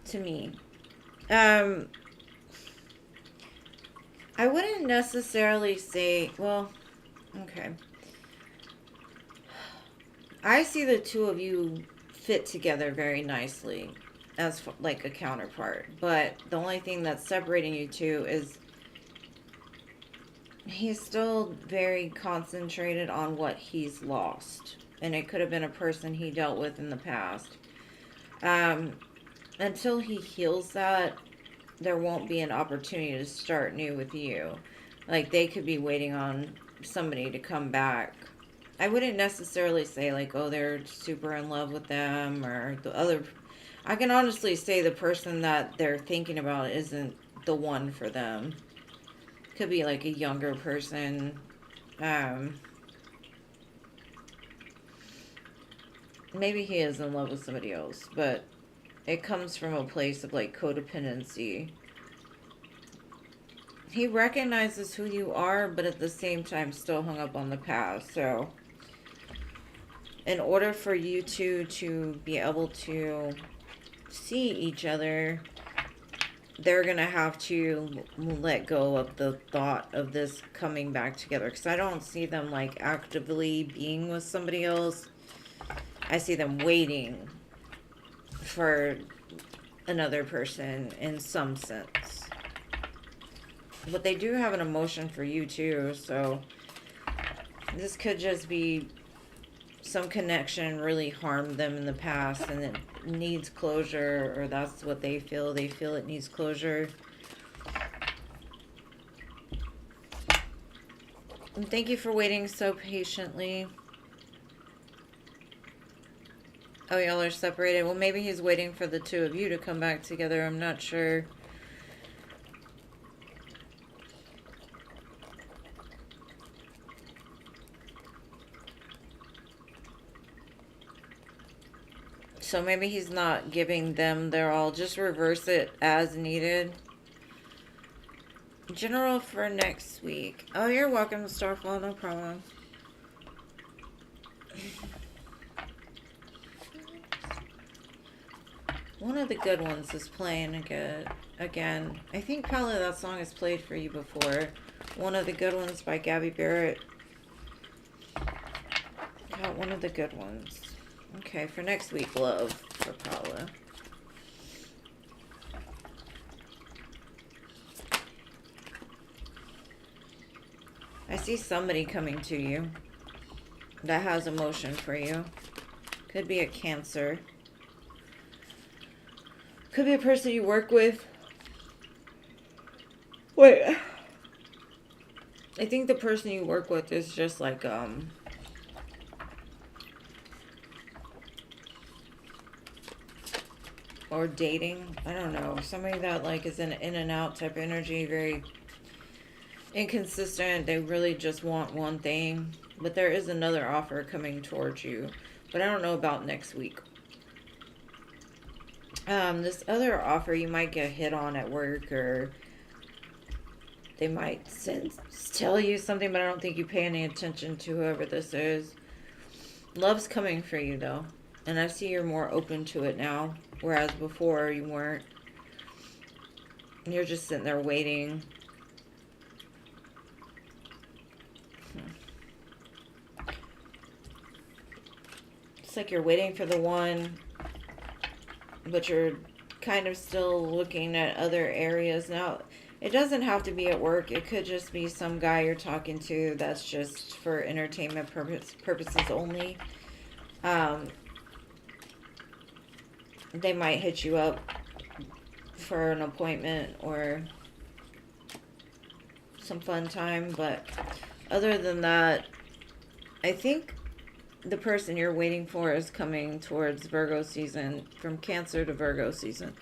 S1: to me. I wouldn't necessarily say, well, okay. I see the two of you fit together very nicely as like a counterpart, but the only thing that's separating you two is he's still very concentrated on what he's lost. And it could have been a person he dealt with in the past. Until he heals that, there won't be an opportunity to start new with you. Like, they could be waiting on somebody to come back. I wouldn't necessarily say, like, oh, they're super in love with them, or the other. I can honestly say the person that they're thinking about isn't the one for them. Could be, like, a younger person. Maybe he is in love with somebody else, but it comes from a place of, like, codependency. He recognizes who you are, but at the same time still hung up on the past. So, in order for you two to be able to see each other, they're going to have to let go of the thought of this coming back together. Because I don't see them, like, actively being with somebody else. I see them waiting for another person in some sense. But they do have an emotion for you too, so this could just be some connection really harmed them in the past and it needs closure, or that's what they feel. They feel it needs closure. And thank you for waiting so patiently. Oh, y'all are separated. Well, maybe he's waiting for the two of you to come back together. I'm not sure. So maybe he's not giving them their all. Just reverse it as needed. General for next week. Oh, you're welcome, Starfall. No problem. One of the good ones is playing again. I think probably that song has played for you before. One of the good ones by Gabby Barrett. Got one of the good ones. Okay, for next week, love for Paula. I see somebody coming to you that has emotion for you. Could be a Cancer. Could be a person you work with. Wait. I think the person you work with is just like, or dating. I don't know. Somebody that, like, is in and out type energy. Very inconsistent. They really just want one thing. But there is another offer coming towards you. But I don't know about next week. This other offer you might get hit on at work, or they might tell you something, but I don't think you pay any attention to whoever this is. Love's coming for you, though. And I see you're more open to it now. Whereas before you weren't. You're just sitting there waiting. It's like you're waiting for the one, but you're kind of still looking at other areas. Now, it doesn't have to be at work. It could just be some guy you're talking to that's just for entertainment purposes only. They might hit you up for an appointment or some fun time, but other than that, I think the person you're waiting for is coming towards Virgo season, from Cancer to Virgo season.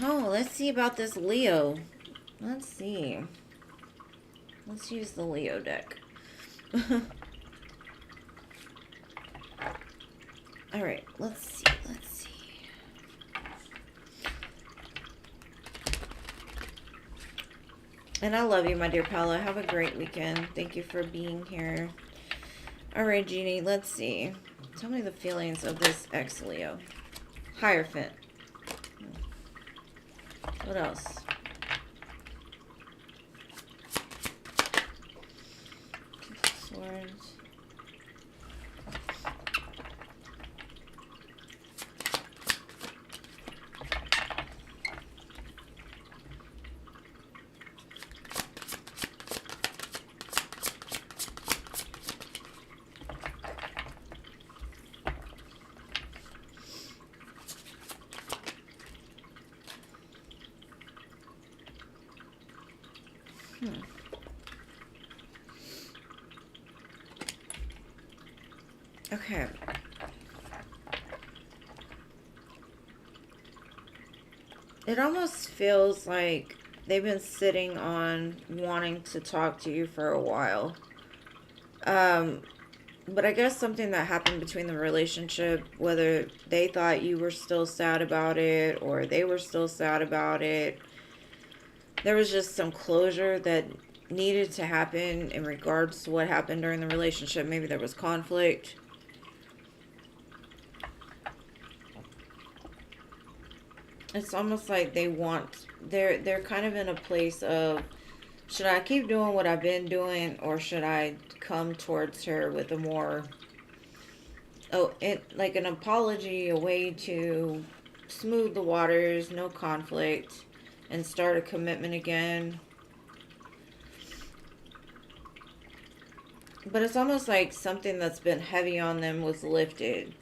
S1: Oh, let's see about this Leo. Let's see. Let's use the Leo deck. Alright, let's see. And I love you, my dear Paula. Have a great weekend. Thank you for being here. Alright, Jeannie, let's see. Tell me the feelings of this ex-Leo. Hierophant. What else? Swords. Okay. It almost feels like they've been sitting on wanting to talk to you for a while. But I guess something that happened between the relationship, whether they thought you were still sad about it or they were still sad about it, there was just some closure that needed to happen in regards to what happened during the relationship. Maybe there was conflict. It's almost like they're kind of in a place of, should I keep doing what I've been doing, or should I come towards her with a more, like an apology, a way to smooth the waters, no conflict, and start a commitment again. But it's almost like something that's been heavy on them was lifted.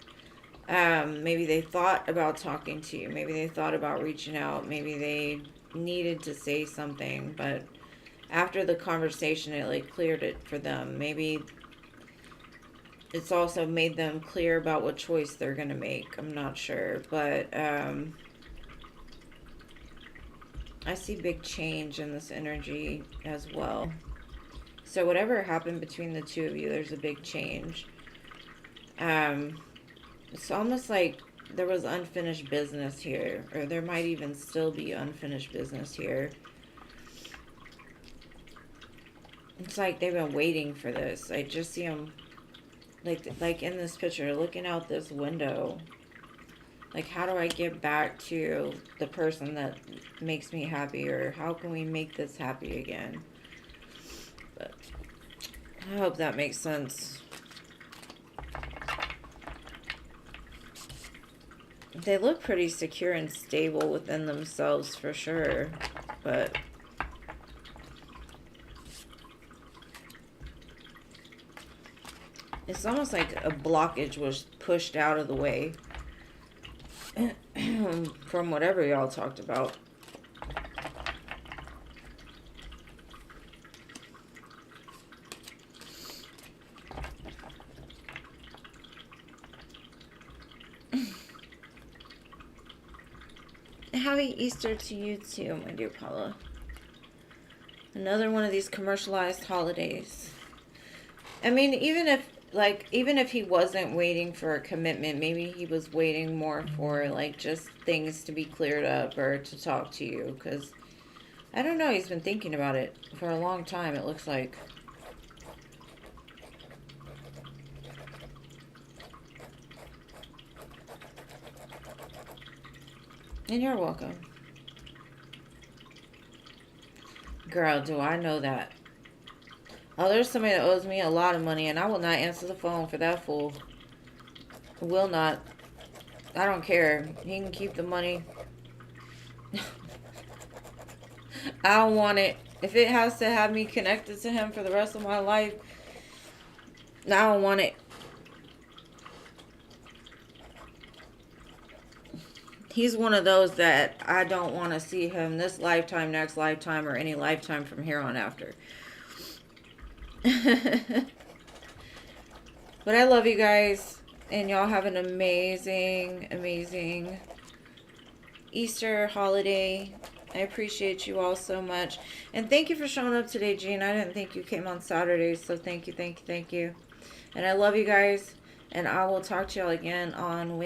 S1: Maybe they thought about talking to you. Maybe they thought about reaching out. Maybe they needed to say something, but after the conversation, it like cleared it for them. Maybe it's also made them clear about what choice they're going to make. I'm not sure, but I see big change in this energy as well. So whatever happened between the two of you, there's a big change. It's almost like there was unfinished business here, or there might even still be unfinished business here. It's like they've been waiting for this. I just see them, like in this picture, looking out this window. Like, how do I get back to the person that makes me happy, or how can we make this happy again? But I hope that makes sense. They look pretty secure and stable within themselves for sure, but it's almost like a blockage was pushed out of the way from whatever y'all talked about. Happy Easter to you too, my dear Paula. Another one of these commercialized holidays. I mean, even if he wasn't waiting for a commitment, maybe he was waiting more for like just things to be cleared up or to talk to you, because I don't know, he's been thinking about it for a long time, it looks like. And you're welcome. Girl, do I know that. Oh, there's somebody that owes me a lot of money, and I will not answer the phone for that fool. Will not. I don't care. He can keep the money. I don't want it. If it has to have me connected to him for the rest of my life, I don't want it. He's one of those that I don't want to see him this lifetime, next lifetime, or any lifetime from here on after. But I love you guys, and y'all have an amazing, amazing Easter holiday. I appreciate you all so much. And thank you for showing up today, Jean. I didn't think you came on Saturdays, so thank you, thank you, thank you. And I love you guys, and I will talk to y'all again on Wednesday.